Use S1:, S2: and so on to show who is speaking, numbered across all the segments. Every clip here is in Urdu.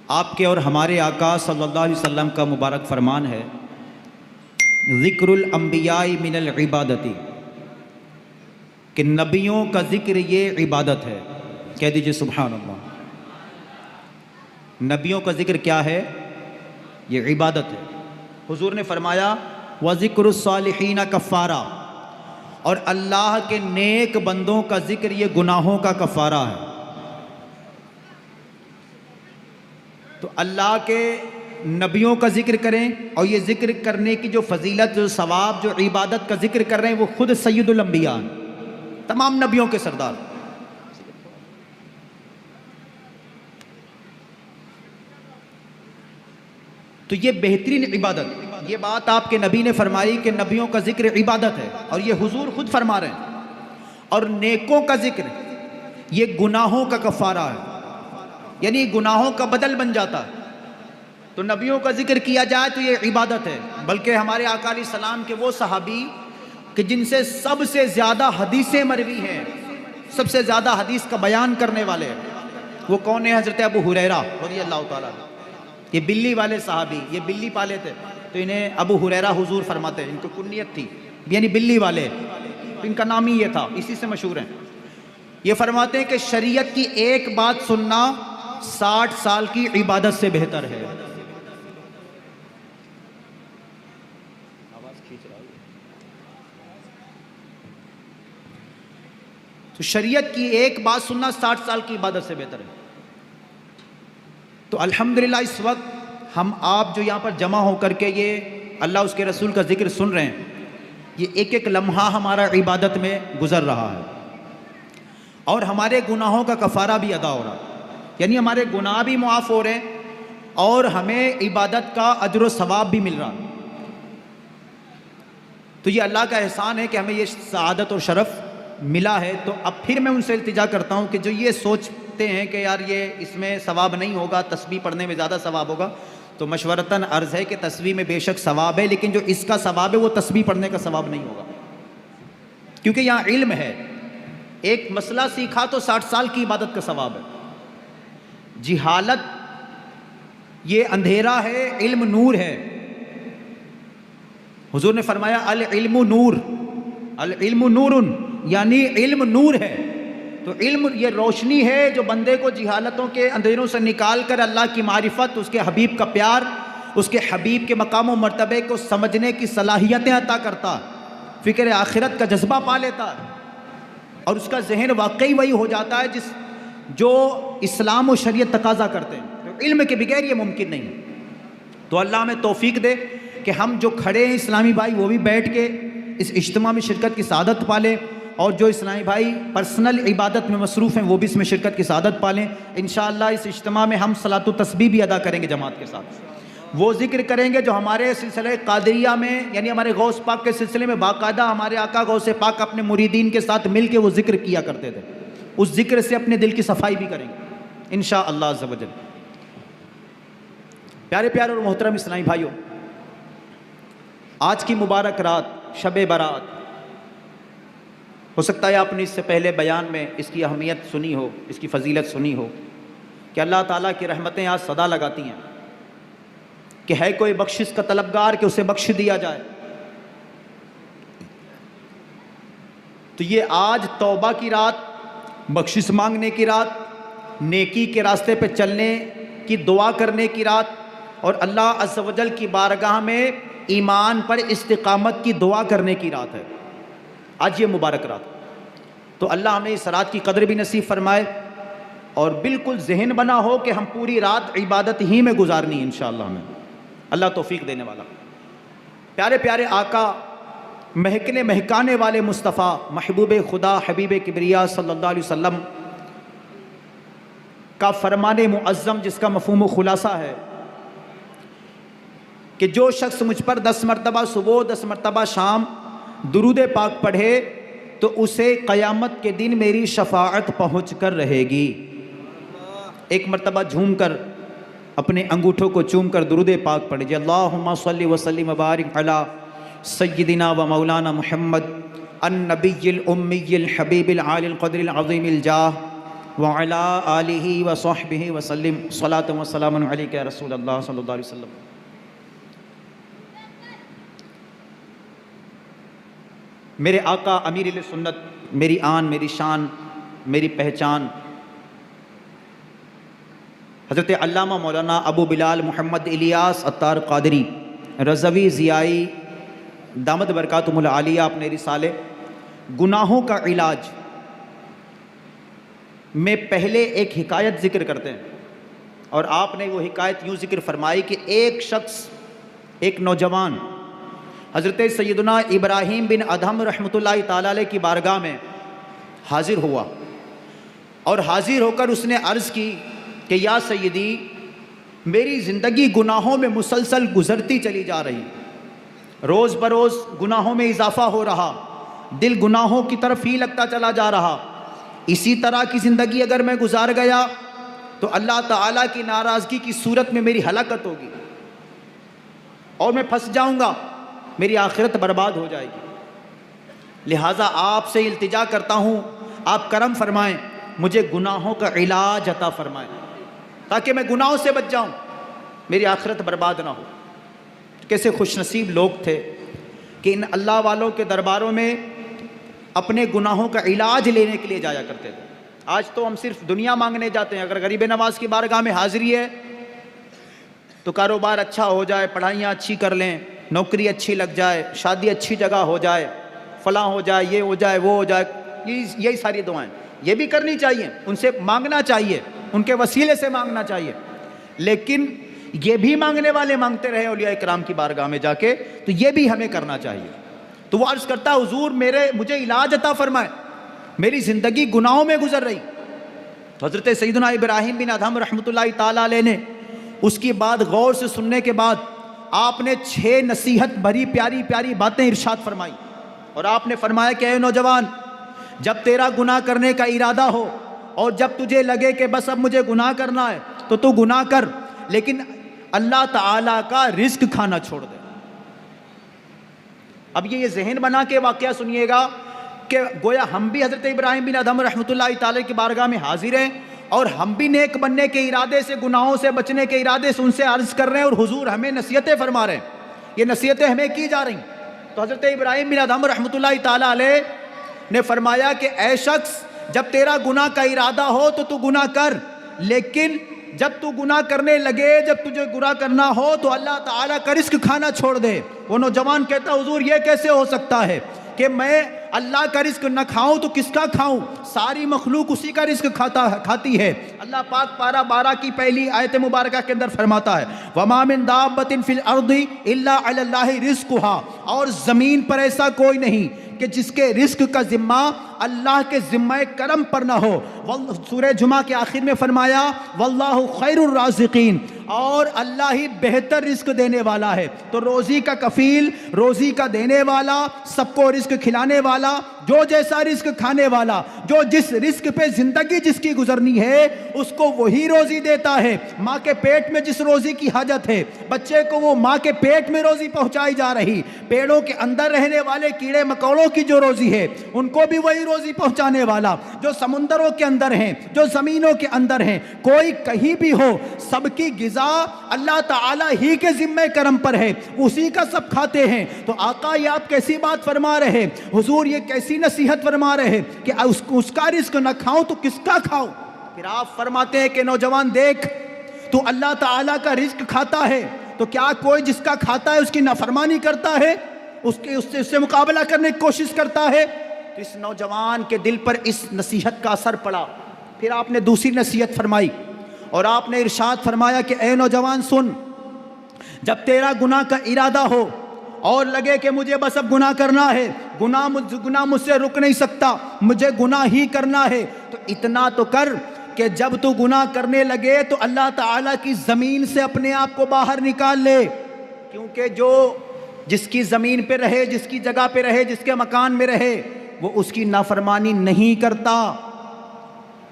S1: آپ کے اور ہمارے آقا صلی اللہ علیہ وسلم کا مبارک فرمان ہے، ذکر الانبیاء من العبادتی، کہ نبیوں کا ذکر یہ عبادت ہے۔ کہہ دیجئے سبحان اللہ۔ نبیوں کا ذکر کیا ہے؟ یہ عبادت ہے۔ حضور نے فرمایا وَذِكْرُ الصَّالِحِينَ کفارہ، اور اللہ کے نیک بندوں کا ذکر یہ گناہوں کا کفارہ ہے۔ تو اللہ کے نبیوں کا ذکر کریں، اور یہ ذکر کرنے کی جو فضیلت، جو ثواب، جو عبادت کا ذکر کر رہے ہیں وہ خود سید الانبیاء ہیں، تمام نبیوں کے سردار۔ تو یہ بہترین عبادت، یہ بات آپ کے نبی نے فرمائی کہ نبیوں کا ذکر عبادت ہے، اور یہ حضور خود فرما رہے ہیں۔ اور نیکوں کا ذکر یہ گناہوں کا کفارہ ہے، یعنی گناہوں کا بدل بن جاتا ہے۔ تو نبیوں کا ذکر کیا جائے تو یہ عبادت ہے۔ بلکہ ہمارے آقا علیہ السلام کے وہ صحابی کہ جن سے سب سے زیادہ حدیثیں مروی ہیں، سب سے زیادہ حدیث کا بیان کرنے والے ہیں، وہ کون ہیں؟ حضرت ابو ہریرہ رضی اللہ تعالیٰ عنہ۔ یہ بلی والے صحابی، یہ بلی پالے تھے، تو انہیں ابو ہریرہ حضور فرماتے ہیں، ان کو کنیت تھی، یعنی بلی والے، تو ان کا نام ہی یہ تھا، اسی سے مشہور ہیں۔ یہ فرماتے ہیں کہ شریعت کی ایک بات سننا 60 سال کی عبادت سے بہتر ہے۔ تو شریعت کی ایک بات سننا 60 سال کی عبادت سے بہتر ہے۔ تو الحمدللہ اس وقت ہم آپ جو یہاں پر جمع ہو کر کے یہ اللہ اس کے رسول کا ذکر سن رہے ہیں، یہ ایک ایک لمحہ ہمارا عبادت میں گزر رہا ہے، اور ہمارے گناہوں کا کفارہ بھی ادا ہو رہا ہے، یعنی ہمارے گناہ بھی معاف ہو رہے ہیں اور ہمیں عبادت کا اجر و ثواب بھی مل رہا ہے۔ تو یہ اللہ کا احسان ہے کہ ہمیں یہ سعادت اور شرف ملا ہے۔ تو اب پھر میں ان سے التجا کرتا ہوں کہ جو یہ سوچتے ہیں کہ یار یہ اس میں ثواب نہیں ہوگا، تسبیح پڑھنے میں زیادہ ثواب ہوگا، تو مشورتاً عرض ہے کہ تسبیح میں بے شک ثواب ہے، لیکن جو اس کا ثواب ہے وہ تسبیح پڑھنے کا ثواب نہیں ہوگا، کیونکہ یہاں علم ہے۔ ایک مسئلہ سیکھا تو 60 سال کی عبادت کا ثواب ہے۔ جہالت یہ اندھیرا ہے، علم نور ہے۔ حضور نے فرمایا العلم نور، العلم نور، یعنی علم نور ہے۔ تو علم یہ روشنی ہے جو بندے کو جہالتوں کے اندھیروں سے نکال کر اللہ کی معرفت، اس کے حبیب کا پیار، اس کے حبیب کے مقام و مرتبے کو سمجھنے کی صلاحیتیں عطا کرتا، فکر آخرت کا جذبہ پا لیتا ہے، اور اس کا ذہن واقعی وہی ہو جاتا ہے جو اسلام و شریعت تقاضا کرتے ہیں۔ تو علم کے بغیر یہ ممکن نہیں۔ تو اللہ ہمیں توفیق دے کہ ہم جو کھڑے ہیں اسلامی بھائی، وہ بھی بیٹھ کے اس اجتماع میں شرکت کی سعادت پالیں، اور جو اسلامی بھائی پرسنل عبادت میں مصروف ہیں وہ بھی اس میں شرکت کی سعادت پالیں۔ انشاءاللہ اس اجتماع میں ہم صلاۃ و تسبیح بھی ادا کریں گے جماعت کے ساتھ، وہ ذکر کریں گے جو ہمارے سلسلہ قادریہ میں، یعنی ہمارے غوث پاک کے سلسلے میں باقاعدہ ہمارے آقا غوث پاک اپنے مریدین کے ساتھ مل کے وہ ذکر کیا کرتے تھے۔ اس ذکر سے اپنے دل کی صفائی بھی کریں گے انشاءاللہ عز و جل۔ پیارے پیارے اور محترم اسلامی بھائیوں، آج کی مبارک رات شب برات، ہو سکتا ہے آپ نے اس سے پہلے بیان میں اس کی اہمیت سنی ہو، اس کی فضیلت سنی ہو، کہ اللہ تعالیٰ کی رحمتیں آج صدا لگاتی ہیں کہ ہے کوئی بخشش کا طلبگار کہ اسے بخش دیا جائے۔ تو یہ آج توبہ کی رات، بخشش مانگنے کی رات، نیکی کے راستے پہ چلنے کی دعا کرنے کی رات، اور اللہ عز و جل کی بارگاہ میں ایمان پر استقامت کی دعا کرنے کی رات ہے آج یہ مبارک رات۔ تو اللہ ہمیں اس رات کی قدر بھی نصیب فرمائے، اور بالکل ذہن بنا ہو کہ ہم پوری رات عبادت ہی میں گزارنی ہے انشاءاللہ ہمیں، اللہ توفیق دینے والا۔ پیارے پیارے آقا، مہکنے مہکانے والے مصطفیٰ، محبوب خدا، حبیب کبریا صلی اللہ علیہ وسلم کا فرمان معظم، جس کا مفہوم و خلاصہ ہے کہ جو شخص مجھ پر 10 مرتبہ صبح 10 مرتبہ شام درود پاک پڑھے تو اسے قیامت کے دن میری شفاعت پہنچ کر رہے گی۔ ایک مرتبہ جھوم کر اپنے انگوٹھوں کو چوم کر درود پاک پڑھے، اللہم صلی وسلم وبارک علی سیدنا و مولانا محمد النبی الامی الحبیب العالی القدر العظیم الجاہ وعلی آلہ وصحبہ وسلم صلاۃ و سلام علیک یا رسول اللہ صلی اللہ علیہ وسلم۔ میرے آقا امیر اہل سنت، میری آن، میری شان، میری پہچان، حضرت علامہ مولانا ابو بلال محمد الیاس عطار قادری رضوی ضیائی دامت برکاتہم العالیہ اپنے رسالے گناہوں کا علاج میں پہلے ایک حکایت ذکر کرتے ہیں، اور آپ نے وہ حکایت یوں ذکر فرمائی کہ ایک شخص، ایک نوجوان حضرت سیدنا ابراہیم بن ادھم رحمۃ اللہ تعالیٰ علیہ کی بارگاہ میں حاضر ہوا، اور حاضر ہو کر اس نے عرض کی کہ یا سیدی، میری زندگی گناہوں میں مسلسل گزرتی چلی جا رہی، روز بروز گناہوں میں اضافہ ہو رہا، دل گناہوں کی طرف ہی لگتا چلا جا رہا، اسی طرح کی زندگی اگر میں گزار گیا تو اللہ تعالیٰ کی ناراضگی کی صورت میں میری ہلاکت ہوگی اور میں پھنس جاؤں گا، میری آخرت برباد ہو جائے گی۔ لہٰذا آپ سے التجا کرتا ہوں، آپ کرم فرمائیں، مجھے گناہوں کا علاج عطا فرمائیں تاکہ میں گناہوں سے بچ جاؤں، میری آخرت برباد نہ ہو۔ کیسے خوش نصیب لوگ تھے کہ ان اللہ والوں کے درباروں میں اپنے گناہوں کا علاج لینے کے لیے جایا کرتے تھے۔ آج تو ہم صرف دنیا مانگنے جاتے ہیں، اگر غریب نواز کی بارگاہ میں حاضری ہے تو کاروبار اچھا ہو جائے، پڑھائیاں اچھی کر لیں، نوکری اچھی لگ جائے، شادی اچھی جگہ ہو جائے، فلاں ہو جائے، یہ ہو جائے، وہ ہو جائے، یہی ساری دعائیں یہ بھی کرنی چاہیے، ان سے مانگنا چاہیے، ان کے وسیلے سے مانگنا چاہیے، لیکن یہ بھی مانگنے والے مانگتے رہے اولیاء کرام کی بارگاہ میں جا کے، تو یہ بھی ہمیں کرنا چاہیے۔ تو وہ عرض کرتا حضور مجھے علاج عطا فرمائے، میری زندگی گناہوں میں گزر رہی۔ تو حضرت سیدنا ابراہیم بن ادھم رحمۃ اللہ تعالیٰ علیہ نے اس کی بات غور سے سننے کے بعد آپ نے 6 نصیحت بھری پیاری پیاری باتیں ارشاد فرمائی، اور آپ نے فرمایا کہ اے نوجوان، جب تیرا گناہ کرنے کا ارادہ ہو اور جب تجھے لگے کہ بس اب مجھے گناہ کرنا ہے تو تو گناہ کر، لیکن اللہ تعالیٰ کا رزق کھانا چھوڑ دے۔ اب یہ ذہن بنا کے واقعہ سنیے گا کہ گویا ہم بھی حضرت ابراہیم بن ادھم رحمۃ اللہ تعالی کی بارگاہ میں حاضر ہیں، اور ہم بھی نیک بننے کے ارادے سے، گناہوں سے بچنے کے ارادے سے ان سے عرض کر رہے ہیں، اور حضور ہمیں نصیحتیں فرما رہے ہیں، یہ نصیحتیں ہمیں کی جا رہی ہیں۔ تو حضرت ابراہیم بن ادھم رحمۃ اللہ تعالی علیہ نے فرمایا کہ اے شخص، جب تیرا گناہ کا ارادہ ہو تو تو گناہ کر، لیکن جب تو گناہ کرنے لگے، جب تجھے گناہ کرنا ہو تو اللہ تعالیٰ کا رزق کھانا چھوڑ دے۔ وہ نوجوان کہتا حضور یہ کیسے ہو سکتا ہے کہ میں اللہ کا رزق نہ کھاؤں تو کس کا کھاؤں؟ ساری مخلوق اسی کا رزق کھاتی ہے۔ اللہ پاک پارہ 12 کی پہلی آیت مبارکہ کے اندر فرماتا ہے وَمَا مِن دَابَّةٍ فِي الْأَرْضِ إِلَّا عَلَى اللَّهِ رِزْقُهَا، اور زمین پر ایسا کوئی نہیں کہ جس کے رزق کا ذمہ اللہ کے ذمہ کرم پر نہ ہو۔ سورہ جمعہ کے آخر میں فرمایا وَاللَّهُ خَيْرُ الرَّازِقِينَ، اور اللہ ہی بہتر رزق دینے والا ہے۔ تو روزی کا کفیل، روزی کا دینے والا، سب کو رزق کھلانے والا، جو جیسا رزق کھانے والا، جو جس رزق پہ زندگی جس کی گزرنی ہے اس کو وہی روزی دیتا ہے۔ ماں کے پیٹ میں جس روزی کی حاجت ہے، بچے کو وہ ماں کے پیٹ میں روزی پہنچائی جا رہی، پیڑوں کے اندر رہنے والے کیڑے مکوڑوں کی جو روزی ہے ان کو بھی وہی روزی پہنچانے والا، جو سمندروں کے اندر ہیں، جو زمینوں کے اندر ہیں، کوئی کہیں بھی ہو، سب کی غذا اللہ تعالیٰ ہی کے ذمہ کرم پر ہے، اسی کا سب کھاتے ہیں۔ تو آقا یہ آپ کیسی بات فرما رہے، حضور یہ کیسی نصیحت فرما رہے کہ اس کا رزق نہ کھاؤں تو کس کا کھاؤں؟ پھر آپ فرماتے ہیں کہ نوجوان دیکھ، تو اللہ تعالیٰ کا رزق کھاتا ہے تو کیا کوئی جس کا کھاتا ہے اس کی نافرمانی کرتا ہے، اس سے مقابلہ کرنے کی کوشش کرتا ہے؟ تو اس نوجوان کے دل پر اس نصیحت کا اثر پڑا۔ پھر آپ نے دوسری نصیحت فرمائی اور آپ نے ارشاد فرمایا کہ اے نوجوان سن، جب تیرا گناہ کا ارادہ ہو اور لگے کہ مجھے بس اب گناہ کرنا ہے، گناہ مجھ سے رک نہیں سکتا، مجھے گناہ ہی کرنا ہے، تو اتنا تو کر کہ جب تو گناہ کرنے لگے تو اللہ تعالیٰ کی زمین سے اپنے آپ کو باہر نکال لے، کیونکہ جو جس کی زمین پہ رہے، جس کی جگہ پہ رہے، جس کے مکان میں رہے، وہ اس کی نافرمانی نہیں کرتا۔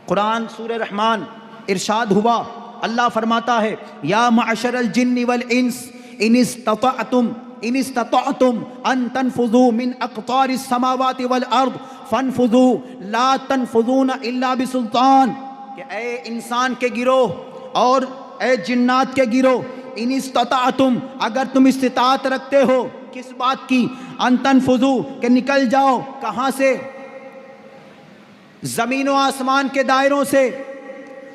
S1: قرآن سورہ رحمان ارشاد ہوا، اللہ فرماتا ہے یا معشر الجن والانس ان استطعتم ان تنفذوا من اقطار السماوات والارض فانفذوا لا تنفذون الا بسلطان۔ کہ اے انسان کے گروہ اور اے جنات کے گروہ، ان استطاعتم، اگر تم استطاعت رکھتے ہو کس بات کی؟ ان تنفذوا، کہ نکل جاؤ کہاں سے؟ زمین و آسمان کے دائروں سے.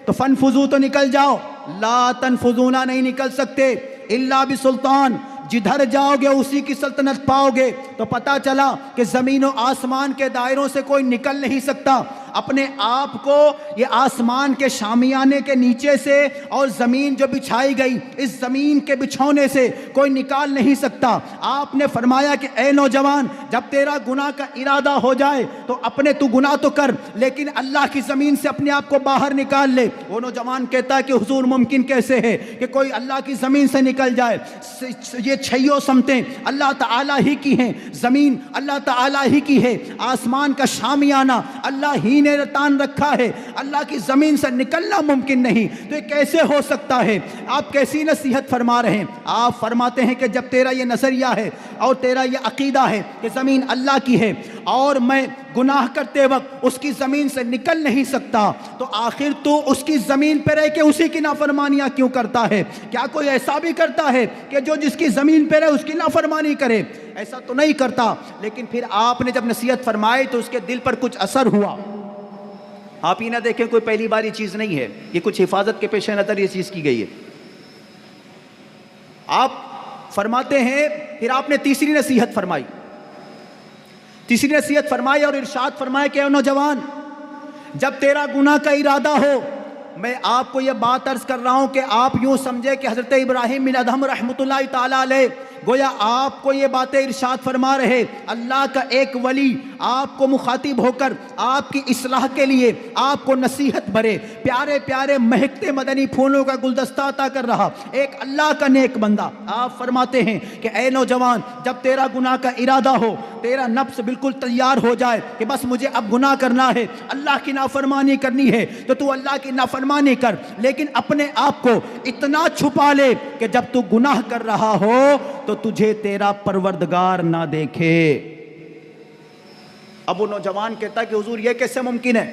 S1: تو فنفذوا تو نکل جاؤ، لا تنفذون نہیں نکل سکتے الا بسلطان، جدھر جاؤ گے اسی کی سلطنت پاؤ گے. تو پتہ چلا کہ زمین و آسمان کے دائروں سے کوئی نکل نہیں سکتا. اپنے آپ کو یہ آسمان کے شامیانے کے نیچے سے اور زمین جو بچھائی گئی اس زمین کے بچھونے سے کوئی نکال نہیں سکتا. آپ نے فرمایا کہ اے نوجوان، جب تیرا گناہ کا ارادہ ہو جائے تو اپنے تو گناہ تو کر، لیکن اللہ کی زمین سے اپنے آپ کو باہر نکال لے. وہ نوجوان کہتا ہے کہ حضور ممکن کیسے ہے کہ کوئی اللہ کی زمین سے نکل جائے؟ یہ چھیوں سمتیں اللہ تعالیٰ ہی کی ہیں، زمین اللہ تعالیٰ ہی کی ہے، آسمان کا شامیانہ اللہ ہی نے تان رکھا ہے، اللہ کی زمین سے نکلنا ممکن نہیں. تو یہ کیسے ہو سکتا ہے؟ آپ کیسی نصیحت فرما رہے ہیں؟ آپ فرماتے ہیں کہ جب تیرا یہ نظریہ ہے اور تیرا یہ عقیدہ ہے کہ زمین اللہ کی ہے اور میں گناہ کرتے وقت اس کی زمین سے نکل نہیں سکتا، تو آخر تو اس کی زمین پہ رہ کے اسی کی نافرمانیاں کیوں کرتا ہے؟ کیا کوئی ایسا بھی کرتا ہے کہ جو جس کی زمین پہ رہے اس کی نافرمانی کرے؟ ایسا تو نہیں کرتا. لیکن پھر آپ نے جب نصیحت فرمائی تو اس کے دل پر کچھ اثر ہوا. آپ ہی نہ دیکھیں کوئی پہلی بار یہ چیز نہیں ہے، یہ کچھ حفاظت کے پیش نظر یہ چیز کی گئی ہے. آپ فرماتے ہیں پھر آپ نے تیسری نصیحت فرمائی، تیسری نصیحت فرمائی اور ارشاد فرمایا کہ اے نوجوان، جب تیرا گناہ کا ارادہ ہو، میں آپ کو یہ بات عرض کر رہا ہوں کہ آپ یوں سمجھے کہ حضرت ابراہیم بن ادہم رحمۃ اللہ تعالیٰ علیہ گویا آپ کو یہ باتیں ارشاد فرما رہے. اللہ کا ایک ولی آپ کو مخاطب ہو کر آپ کی اصلاح کے لیے آپ کو نصیحت بھرے پیارے پیارے مہکتے مدنی پھولوں کا گلدستہ عطا کر رہا ایک اللہ کا نیک بندہ. آپ فرماتے ہیں کہ اے نوجوان، جب تیرا گناہ کا ارادہ ہو، تیرا نفس بالکل تیار ہو جائے کہ بس مجھے اب گناہ کرنا ہے، اللہ کی نافرمانی کرنی ہے، تو اللہ کی نافرمانی کر، لیکن اپنے آپ کو اتنا چھپا لے کہ جب تو گناہ کر رہا ہو تو تجھے تیرا پروردگار نہ دیکھے. اب وہ نوجوان کہتا کہ حضور یہ کیسے ممکن ہے؟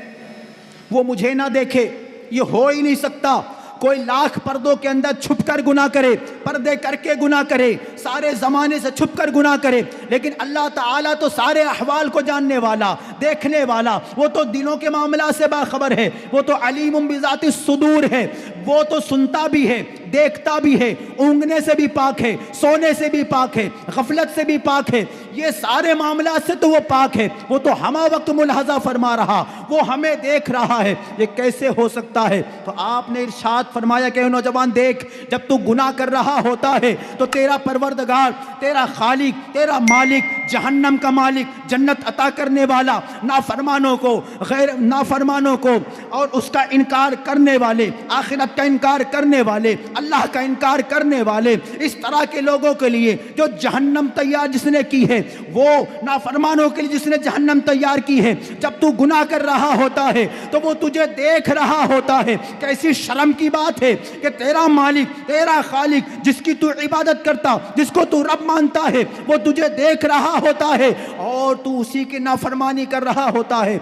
S1: وہ مجھے نہ دیکھے، یہ ہو ہی نہیں سکتا. کوئی لاکھ پردوں کے اندر چھپ کر گناہ کرے، پردے کر کے گناہ کرے، سارے زمانے سے چھپ کر گناہ کرے، لیکن اللہ تعالیٰ تو سارے احوال کو جاننے والا، دیکھنے والا، وہ تو دلوں کے معاملات سے باخبر ہے، وہ تو علیم بذات الصدور ہے، وہ تو سنتا بھی ہے، دیکھتا بھی ہے، اونگنے سے بھی پاک ہے، سونے سے بھی پاک ہے، غفلت سے بھی پاک ہے، یہ سارے معاملات سے تو وہ پاک ہے. وہ تو ہمہ وقت ملاحظہ فرما رہا، وہ ہمیں دیکھ رہا ہے. یہ کیسے ہو سکتا ہے؟ تو آپ نے ارشاد فرمایا کہ اے نوجوان دیکھ، جب تو گناہ کر رہا ہوتا ہے تو تیرا پروردگار، تیرا خالق، تیرا مالک، جہنم کا مالک، جنت عطا کرنے والا، نافرمانوں کو، غیر نافرمانوں کو اور اس کا انکار کرنے والے، آخرت کا انکار کرنے والے، اللہ کا انکار کرنے والے، اس طرح کے لوگوں کے لیے جو جہنم تیار جس نے کی ہے، وہ نافرمانوں کے لیے جس نے جہنم تیار کی ہے، جب تو گناہ کر رہا ہوتا ہے تو وہ تجھے دیکھ رہا ہوتا ہے. کیسی شرم کی بات ہے کہ تیرا مالک، تیرا خالق، جس کی تو عبادت کرتا، جس کو تو رب مانتا ہے، وہ تجھے دیکھ رہا ہوتا ہے اور تو اسی کی نافرمانی کر رہا ہوتا ہے.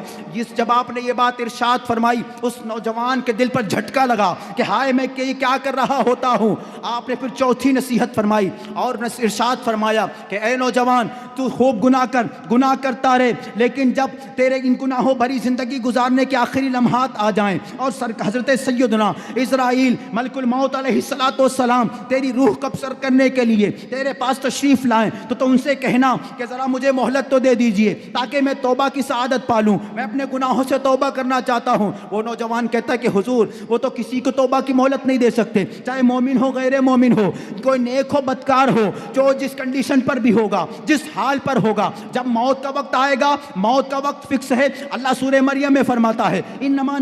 S1: جب آپ نے یہ بات ارشاد فرمائی اس نوجوان کے دل پر جھٹکا لگا کہ ہائے میں کیا کر رہا ہوتا ہوں. آپ نے پھر چوتھی نصیحت فرمائی اور ارشاد فرمایا کہ اے نوجوان، تو خوب گناہ کرتا رہے، لیکن جب تیرے ان گناہوں بھری زندگی گزارنے کے آخری لمحات آ جائیں اور حضرت سیدنا اسرائیل ملک الموت علیہ السلام تیری روح قبض کرنے کے لیے تیرے پاس تشریف لائیں تو ان سے کہنا کہ ذرا مجھے مہلت تو دے دیجئے تاکہ میں توبہ کی سعادت پالوں، میں اپنے گناہوں سے توبہ کرنا چاہتا ہوں. وہ نوجوان کہتا ہے کہ حضور وہ تو کسی کو توبہ کی مہلت نہیں دے سکتے، چاہے مومن ہو غیر مومن ہو، کوئی نیک ہو بدکار ہو، جو جس کنڈیشن پر بھی ہوگا، جس حال پر ہوگا، جب موت کا وقت آئے گا، موت کا وقت فکس ہے. اللہ سورہ مریم میں فرماتا ہے انما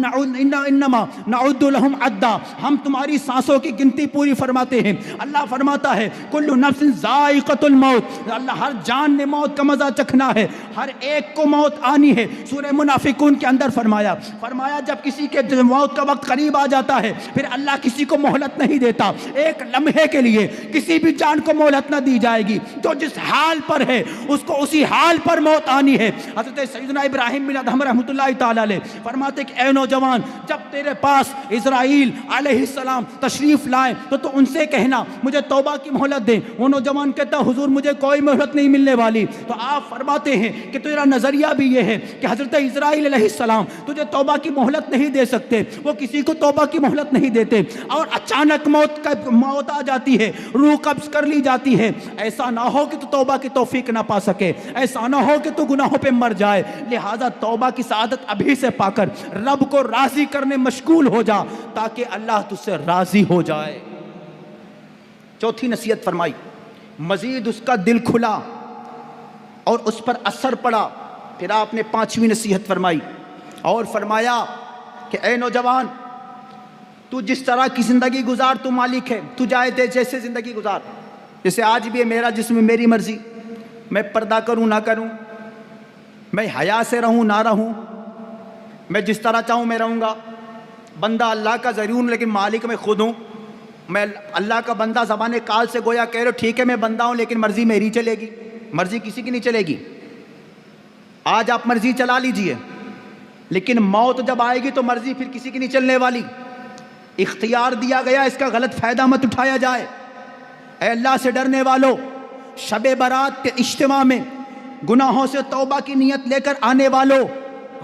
S1: نعد لهم عدا، ہم تمہاری سانسوں کی گنتی پوری فرماتے ہیں. اللہ فرماتا ہے کل نفس ذائقۃ الموت، اللہ ہر جان نے موت کا مزہ چکھنا ہے، ہر ایک کو موت آنی ہے۔ سورہ منافقون کے اندر فرمایا جب کسی کے موت کا وقت قریب آ جاتا ہے پھر اللہ کسی کو مہلت نہیں دیتا، ایک لمحے کے لیے کسی بھی جان کو مہلت نہ دی جائے گی، جو جس حال پر ہے اس کو اسی حال پر موت آنی ہے۔ حضرت سیدنا ابراہیم بن ادہم رحمۃ اللہ تعالی علیہ فرماتے کہ اے نوجوان، جب تیرے پاس اسرائیل علیہ السلام تشریف لائیں تو ان سے کہنا مجھے توبہ کی مہلت دیں۔ وہ نوجوان کہتا حضور مجھے کوئی مہلت نہیں ملنے والی۔ تو آپ فرماتے ہیں کہ تیرا نظریہ بھی یہ ہے کہ حضرت اسرائیل علیہ السلام تجھے توبہ کی مہلت نہیں دے سکتے، وہ کسی کو توبہ کی مہلت نہیں دیتے، اور اچانک موت آ جاتی ہے، روح قبض کر لی جاتی ہے۔ ایسا نہ ہو کہ تو توبہ کی توفیق نہ پا سکے، ایسا نہ ہو کہ تو گناہوں پہ مر جائے، لہذا توبہ کی سعادت ابھی سے پا کر رب کو راضی کرنے مشغول ہو جا تاکہ اللہ تجھ سے راضی ہو جائے۔ چوتھی نصیحت فرمائی، مزید اس کا دل کھلا اور اس پر اثر پڑا۔ پھر آپ نے پانچویں نصیحت فرمائی اور فرمایا کہ اے نوجوان، تو جس طرح کی زندگی گزار، تو مالک ہے، تو چاہے جیسے زندگی گزار، جیسے آج بھی ہے میرا جسم میری مرضی، میں پردہ کروں نہ کروں، میں حیا سے رہوں نہ رہوں، میں جس طرح چاہوں میں رہوں گا، بندہ اللہ کا ضرور ہوں لیکن مالک میں خود ہوں، میں اللہ کا بندہ زبان کال سے گویا کہہ رہے ہو ٹھیک ہے میں بندہ ہوں لیکن مرضی میری چلے گی، مرضی کسی کی نہیں چلے گی۔ آج آپ مرضی چلا لیجئے لیکن موت جب آئے گی تو مرضی پھر کسی کی نہیں چلنے والی۔ اختیار دیا گیا، اس کا غلط فائدہ مت اٹھایا جائے۔ اے اللہ سے ڈرنے والو، شب برات کے اجتماع میں گناہوں سے توبہ کی نیت لے کر آنے والو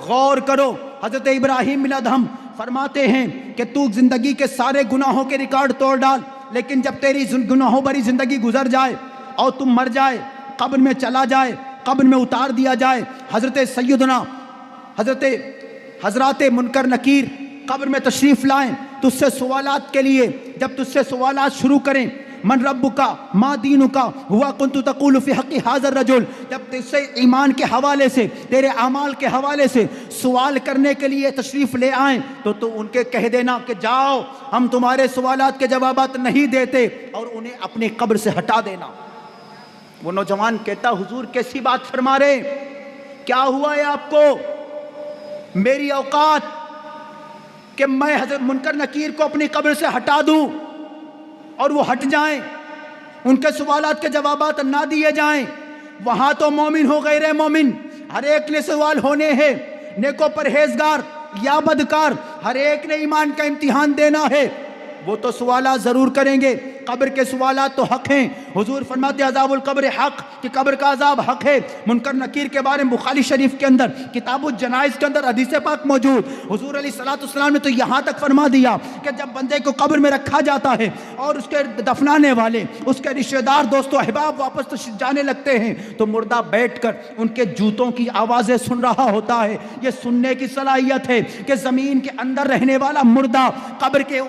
S1: غور کرو۔ حضرت ابراہیم بن ادہم فرماتے ہیں کہ تو زندگی کے سارے گناہوں کے ریکارڈ توڑ ڈال، لیکن جب تیری گناہوں بھری زندگی گزر جائے اور تم مر جائے، قبر میں چلا جائے، قبر میں اتار دیا جائے، حضرات منکر نکیر قبر میں تشریف لائیں، تجھ سے سوالات کے لیے جب تجھ سے سوالات شروع کریں، من ربک ما دینک ہوا کنت تقول فی حق ھذا الرجل، جب تجھ سے ایمان کے حوالے سے، تیرے اعمال کے حوالے سے سوال کرنے کے لیے تشریف لے آئیں تو ان کے کہہ دینا کہ جاؤ ہم تمہارے سوالات کے جوابات نہیں دیتے، اور انہیں اپنی قبر سے ہٹا دینا۔ وہ نوجوان کہتا حضور کیسی بات فرما رہے، کیا ہوا ہے آپ کو؟ میری اوقات کہ میں حضرت منکر نکیر کو اپنی قبر سے ہٹا دوں اور وہ ہٹ جائیں، ان کے سوالات کے جوابات نہ دیے جائیں؟ وہاں تو مومن ہو غیر مومن، ہر ایک نے سوال ہونے ہیں، نیکو پرہیزگار یا بدکار، ہر ایک نے ایمان کا امتحان دینا ہے، وہ تو سوالات ضرور کریں گے۔ قبر کے سوالات تو حق ہیں، حضور فرماتے عذاب القبر حق، کہ قبر کا عذاب حق ہے۔ منکر نکیر کے بارے میں بخاری شریف کے اندر کتاب الجنائز کے اندر حدیث پاک موجود، حضور علیہ الصلوۃ والسلام نے تو یہاں تک فرما دیا کہ جب بندے کو قبر میں رکھا جاتا ہے اور اس کے دفنانے والے، اس کے رشتہ دار، دوست و احباب واپس جانے لگتے ہیں تو مردہ بیٹھ کر ان کے جوتوں کی آوازیں سن رہا ہوتا ہے۔ یہ سننے کی صلاحیت ہے کہ زمین کے اندر رہنے والا مردہ قبر کے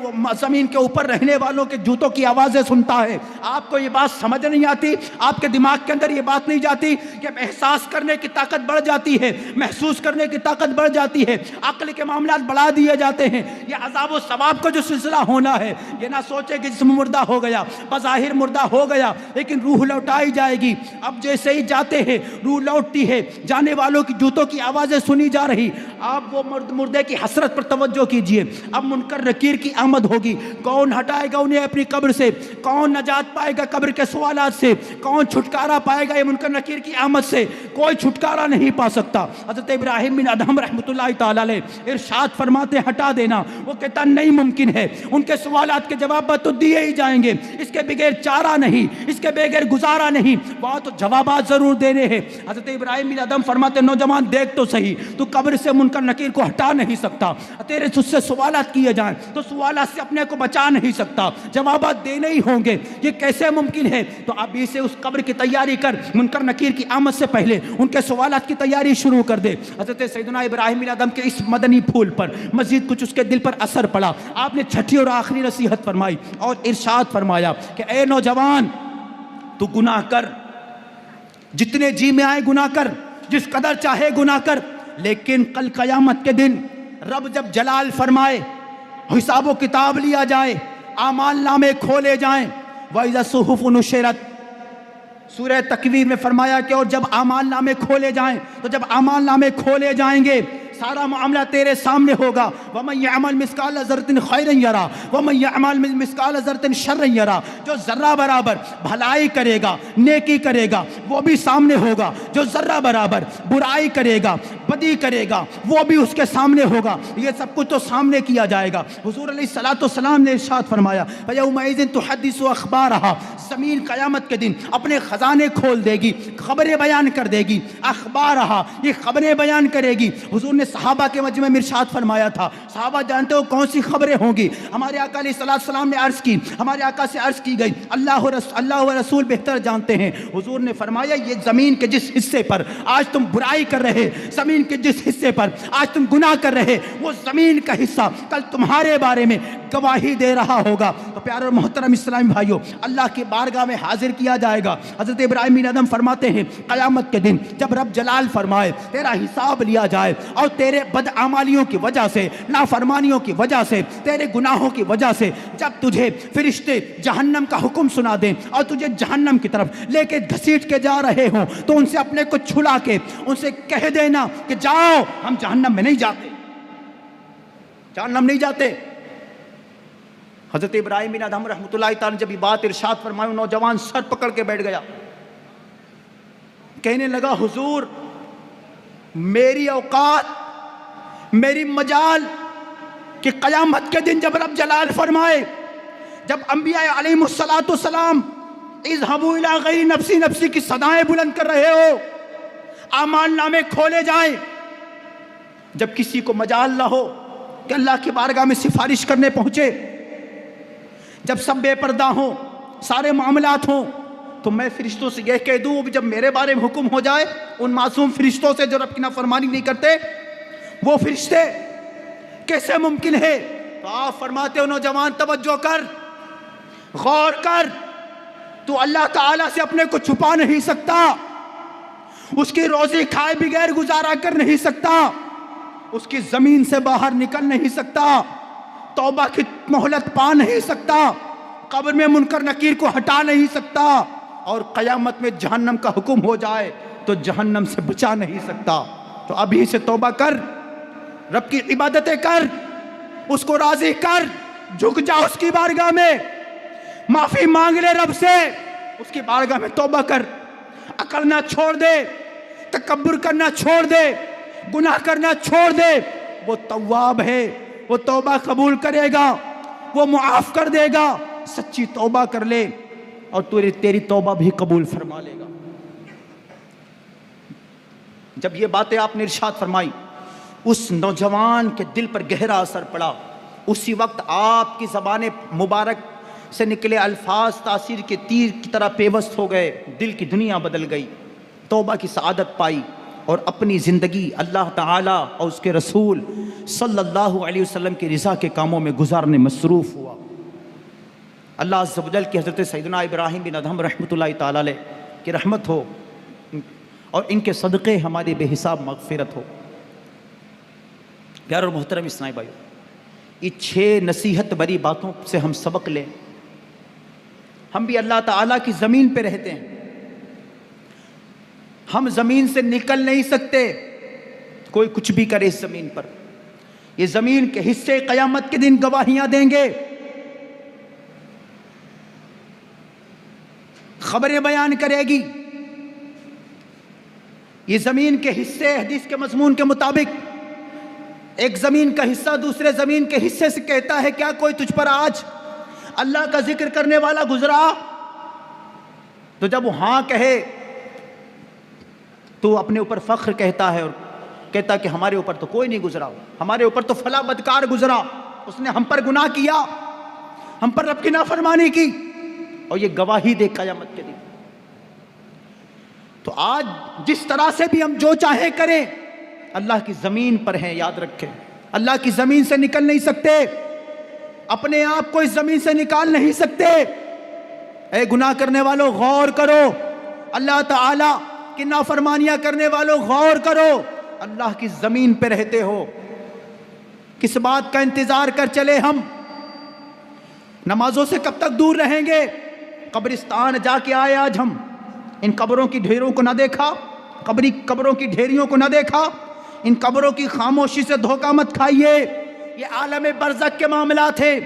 S1: زمین کے اوپر رہنے والوں کے جوتوں کی آوازیں سنتا ہے۔ آپ کو یہ بات سمجھ نہیں آتی، آپ کے دماغ کے اندر یہ بات نہیں جاتی کہ احساس کرنے کی طاقت بڑھ جاتی ہے، محسوس کرنے کی طاقت بڑھ جاتی ہے، عقل کے معاملات بڑھا دیے جاتے ہیں۔ یہ عذاب و ثواب کا جو سلسلہ ہونا ہے، یہ نہ سوچے کہ جسم مردہ ہو گیا، بظاہر مردہ ہو گیا لیکن روح لوٹائی جائے گی۔ اب جیسے ہی جاتے ہیں روح لوٹتی ہے، جانے والوں کی جوتوں کی آوازیں سنی جا رہی۔ آپ وہ مردے کی حسرت پر توجہ کیجئے۔ اب منکر نکیر کی آمد ہوگی، کون ہٹائے گا انہیں اپنی قبر سے؟ کون نجات پائے گا قبر کے سوالات سے؟ کون چھٹکارا پائے گا یہ منکر نکیر کی آمد سے؟ کوئی چھٹکارا نہیں پا سکتا۔ حضرت ابراہیم بن ادہم رحمۃ اللہ تعالی علیہ ارشاد فرماتے ہٹا دینا، وہ کہتا نہیں ممکن ہے، ان کے سوالات کے جوابات تو دیے ہی جائیں گے، اس کے بغیر چارہ نہیں، اس کے بغیر گزارا نہیں، وہاں تو جوابات ضرور دینے ہیں۔ حضرت ابراہیم بن ادہم فرماتے نوجوان دیکھ تو صحیح، تو قبر سے منکر نکیر کو ہٹا نہیں سکتا، تیرے تجھ سے سوالات کیے جائیں تو سوالات سے اپنے کو بچا نہیں سکتا، جوابات دینے ہی ہوں گے، یہ کیسے ممکن ہے؟ تو ابھی سے اس قبر کی تیاری کر، منکر نکیر کی آمد سے پہلے ان کے سوالات کی تیاری شروع کر دے۔ حضرت سیدنا ابراہیم بن ادہم کے اس مدنی پھول پر مزید کچھ اس کے دل پر اثر پڑا۔ آپ نے چھٹی اور آخری نصیحت فرمائی اور ارشاد فرمایا کہ اے نوجوان، تو گناہ کر، جتنے جی میں آئے گناہ کر، جس قدر چاہے گناہ کر، لیکن کل قیامت کے دن رب جب جلال فرمائے، حساب و کتاب لیا جائے، اعمال نامے کھولے جائیں، وَإِذَا الصُّحُفُ نُشِرَتْ، سورہ تکویر میں فرمایا کہ اور جب اعمال نامے کھولے جائیں، تو جب اعمال نامے کھولے جائیں گے سارا معاملہ تیرے سامنے ہوگا. وَمَن يَعْمَلْ مِثْقَالَ ذَرَّةٍ خَيْرًا يَرَى وَمَن يَعْمَلْ مِثْقَالَ ذَرَّةٍ شَرًّا يَرَى. جو ذرہ برابر بھلائی کرے گا، نیکی کرے گا، وہ بھی سامنے ہوگا. جو ذرہ برابر برائی کرے گا، بدی کرے گا، وہ بھی اس کے سامنے ہوگا. یہ سب کچھ تو سامنے کیا جائے گا. حضور علیہ الصلوۃ والسلام نے ارشاد فرمایا فَيَوْمَئِذٍ تُحَدِّثُ أَخْبَارَهَا. زمین قیامت کے دن اپنے خزانے کھول دے گی، خبریں بیان کر دے گی. اخبارها، یہ خبریں بیان کرے گی. حضور نے صحابہ کے مجمع میں ارشاد فرمایا تھا، صحابہ جانتے ہو کون سی خبریں ہوں گی؟ ہمارے آقا علیہ السلام نے عرض کی، ہمارے آقا سے عرض کی گئی، اللہ و رسول بہتر جانتے ہیں. حضور نے فرمایا یہ زمین کے جس حصے پر آج تم برائی کر رہے، زمین کے جس حصے پر آج تم گناہ کر رہے، وہ زمین کا حصہ کل تمہارے بارے میں گواہی دے رہا ہوگا. تو پیارے اور محترم اسلامی بھائیوں، اللہ کی بارگاہ میں حاضر کیا جائے گا. حضرت ابراہیم بن ادم فرماتے ہیں قیامت کے دن جب رب جلال فرمائے تیرا حساب لیا جائے اور تیرے بدعمالیوں کی وجہ سے، نافرمانیوں کی وجہ سے، تیرے گناہوں کی وجہ سے جب تجھے فرشتے جہنم کا حکم سنا دیں اور تجھے جہنم کی طرف لے کے گھسیٹ کے جا رہے ہوں، تو ان سے اپنے کو چھلا کے ان سے کہہ دینا کہ جاؤ، ہم جہنم میں نہیں جاتے، جہنم نہیں جاتے. حضرت ابراہیم بن ادم رحمۃ اللہ تعالیٰ جب یہ بات ارشاد فرمائی، نوجوان سر پکڑ کے بیٹھ گیا، کہنے لگا حضور میری اوقات، میری مجال کہ قیامت کے دن جب رب جلال فرمائے، جب انبیاء علیہم السلام اذهبوا الی غیر نفسی نفسی کی صدائیں بلند کر رہے ہو، اعمال نامے کھولے جائیں، جب کسی کو مجال نہ ہو کہ اللہ کی بارگاہ میں سفارش کرنے پہنچے، جب سب بے پردہ ہوں، سارے معاملات ہوں، تو میں فرشتوں سے یہ کہہ دوں کہ جب میرے بارے میں حکم ہو جائے ان معصوم فرشتوں سے جو رب کی نافرمانی نہیں کرتے، وہ فرشتے کیسے ممکن ہے؟ تو آپ فرماتے ہو نوجوان توجہ کر، غور کر، تو اللہ تعالیٰ سے اپنے کو چھپا نہیں سکتا، اس کی روزی کھائے بغیر گزارا کر نہیں سکتا، اس کی زمین سے باہر نکل نہیں سکتا، توبہ کی مہلت پا نہیں سکتا، قبر میں منکر نکیر کو ہٹا نہیں سکتا، اور قیامت میں جہنم کا حکم ہو جائے تو جہنم سے بچا نہیں سکتا. تو ابھی سے توبہ کر، رب کی عبادتیں کر، اس کو راضی کر، جھک جا اس کی بارگاہ میں، معافی مانگ لے رب سے، اس کی بارگاہ میں توبہ کر، اکڑنا چھوڑ دے، تکبر کرنا چھوڑ دے، گناہ کرنا چھوڑ دے. وہ تواب ہے، وہ توبہ قبول کرے گا، وہ معاف کر دے گا. سچی توبہ کر لے اور تیری توبہ بھی قبول فرما لے گا. جب یہ باتیں آپ نے ارشاد فرمائی، اس نوجوان کے دل پر گہرا اثر پڑا. اسی وقت آپ کی زبان مبارک سے نکلے الفاظ تاثیر کے تیر کی طرح پیوست ہو گئے، دل کی دنیا بدل گئی، توبہ کی سعادت پائی اور اپنی زندگی اللہ تعالیٰ اور اس کے رسول صلی اللہ علیہ وسلم کی رضا کے کاموں میں گزارنے مصروف ہوا. اللہ عز و جل کی حضرت سیدنا ابراہیم بن ادہم رحمۃ اللہ تعالیٰ علیہ کی رحمت ہو اور ان کے صدقے ہماری بے حساب مغفرت ہو. پیارے اور محترم اسلامی بھائیو، یہ 6 نصیحت بری باتوں سے ہم سبق لیں. ہم بھی اللہ تعالیٰ کی زمین پہ رہتے ہیں، ہم زمین سے نکل نہیں سکتے، کوئی کچھ بھی کرے اس زمین پر. یہ زمین کے حصے قیامت کے دن گواہیاں دیں گے، خبریں بیان کرے گی. یہ زمین کے حصے حدیث کے مضمون کے مطابق ایک زمین کا حصہ دوسرے زمین کے حصے سے کہتا ہے کیا کوئی تجھ پر آج اللہ کا ذکر کرنے والا گزرا؟ تو جب وہ ہاں کہے تو اپنے اوپر فخر کہتا ہے اور کہتا کہ ہمارے اوپر تو کوئی نہیں گزرا، ہمارے اوپر تو فلاں بدکار گزرا، اس نے ہم پر گناہ کیا، ہم پر رب کی نافرمانی کی، اور یہ گواہی دے قیامت کے دن. تو آج جس طرح سے بھی ہم جو چاہے کریں، اللہ کی زمین پر ہیں، یاد رکھیں اللہ کی زمین سے نکل نہیں سکتے، اپنے آپ کو اس زمین سے نکال نہیں سکتے. اے گناہ کرنے والوں غور کرو، اللہ تعالیٰ کی نافرمانیاں کرنے والوں غور کرو، اللہ کی زمین پہ رہتے ہو، کس بات کا انتظار کر چلے؟ ہم نمازوں سے کب تک دور رہیں گے؟ قبرستان جا کے آئے آج ہم، ان قبروں کی ڈھیروں کو نہ دیکھا، قبروں کی ڈھیریوں کو نہ دیکھا، ان قبروں کی خاموشی سے دھوکہ مت کھائیے۔ یہ عالم برزخ کے معاملات ہیں،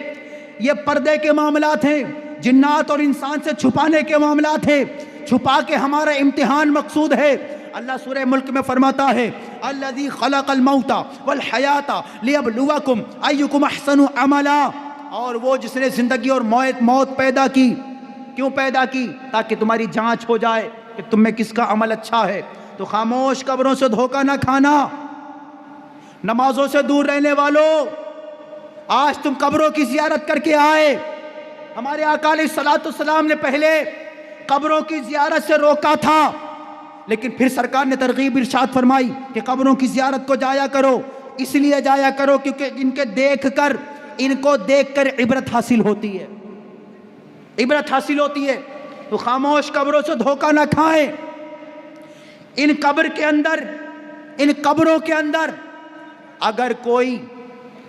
S1: یہ پردے کے معاملات ہیں، جنات اور انسان سے چھپانے کے معاملات ہیں، چھپا کے ہمارا امتحان مقصود ہے۔ اللہ سورہ ملک میں فرماتا ہے الذی خلق الموت والحیات لیبلوکم ایکم احسن عملا، اور وہ جس نے زندگی اور موت پیدا کی، کیوں پیدا کی؟ تاکہ تمہاری جانچ ہو جائے کہ تم میں کس کا عمل اچھا ہے۔ تو خاموش قبروں سے دھوکہ نہ کھانا، نمازوں سے دور رہنے والوں، آج تم قبروں کی زیارت کر کے آئے۔ ہمارے آقا علیہ الصلوۃ والسلام نے پہلے قبروں کی زیارت سے روکا تھا، لیکن پھر سرکار نے ترغیب ارشاد فرمائی کہ قبروں کی زیارت کو جایا کرو، اس لیے جایا کرو کیونکہ ان کو دیکھ کر عبرت حاصل ہوتی ہے، عبرت حاصل ہوتی ہے۔ تو خاموش قبروں سے دھوکہ نہ کھائیں۔ ان قبروں کے اندر اگر کوئی،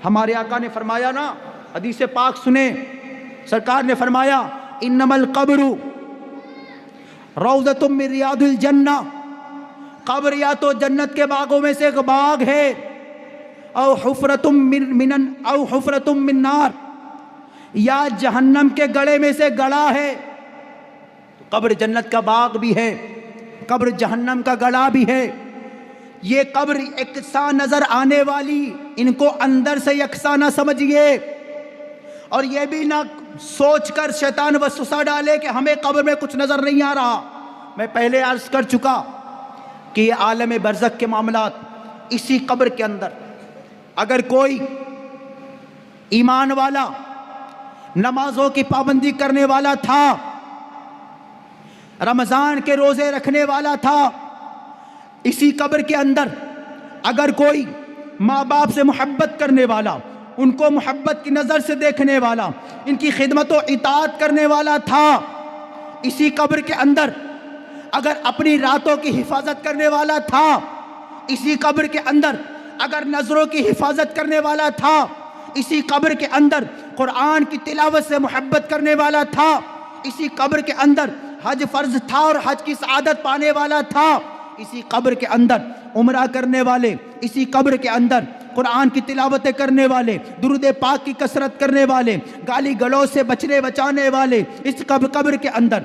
S1: ہمارے آقا نے فرمایا نا، حدیث پاک سنیں، سرکار نے فرمایا انما القبر روضۃ من ریاض الجنہ، قبر یا تو جنت کے باغوں میں سے ایک باغ ہے، او حفرۃ من نار، یا جہنم کے گڑھے میں سے گڑھا ہے۔ قبر جنت کا باغ بھی ہے، قبر جہنم کا گڑھا بھی ہے۔ یہ قبر یکساں نظر آنے والی، ان کو اندر سے یکساں نہ سمجھیے، اور یہ بھی نہ سوچ کر شیطان وسوسہ ڈالے کہ ہمیں قبر میں کچھ نظر نہیں آ رہا۔ میں پہلے عرض کر چکا کہ یہ عالم برزخ کے معاملات، اسی قبر کے اندر اگر کوئی ایمان والا، نمازوں کی پابندی کرنے والا تھا، رمضان کے روزے رکھنے والا تھا، اسی قبر کے اندر اگر کوئی ماں باپ سے محبت کرنے والا، ان کو محبت کی نظر سے دیکھنے والا، ان کی خدمت و اطاعت کرنے والا تھا، اسی قبر کے اندر اگر اپنی راتوں کی حفاظت کرنے والا تھا، اسی قبر کے اندر اگر نظروں کی حفاظت کرنے والا تھا، اسی قبر کے اندر قرآن کی تلاوت سے محبت کرنے والا تھا، اسی قبر کے اندر حج فرض تھا اور حج کی سعادت پانے والا تھا، اسی قبر کے اندر عمرہ کرنے والے، اسی قبر کے اندر قرآن کی تلاوتیں کرنے والے، درود پاک کی کثرت کرنے والے، گالی گلوچ سے بچانے والے، اس قبر کے اندر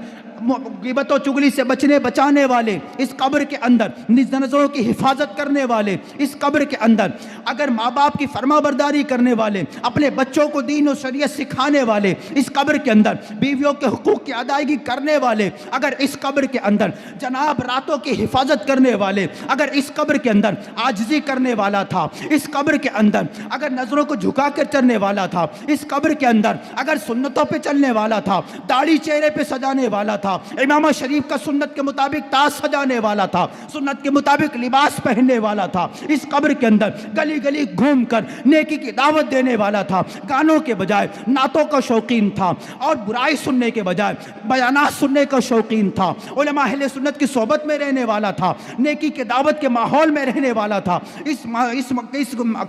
S1: غیبت و چغلی سے بچانے والے، اس قبر کے اندر نظروں کی حفاظت کرنے والے، اس قبر کے اندر اگر ماں باپ کی فرما برداری کرنے والے، اپنے بچوں کو دین و شریعت سکھانے والے، اس قبر کے اندر بیویوں کے حقوق کی ادائیگی کرنے والے، اگر اس قبر کے اندر جناب راتوں کی حفاظت کرنے والے، اگر اس قبر کے اندر عاجزی کرنے والا تھا، اس قبر کے اندر اگر نظروں کو جھکا کر چلنے والا تھا، اس قبر کے اندر اگر سنتوں پہ چلنے والا تھا، داڑھی چہرے پہ سجانے والا تھا، امامہ شریف کا سنت کے مطابق تاج سجانے والا تھا، سنت کے مطابق لباس پہننے والا تھا، اس قبر کے اندر گلی گلی گھوم کر نیکی کی دعوت دینے والا تھا، گانوں کے بجائے نعتوں کا شوقین تھا، اور برائی سننے کے بجائے بیانات سننے کا شوقین تھا، علماء اہل سنت کی صحبت میں رہنے والا تھا، نیکی کے دعوت کے ماحول میں رہنے والا تھا، اس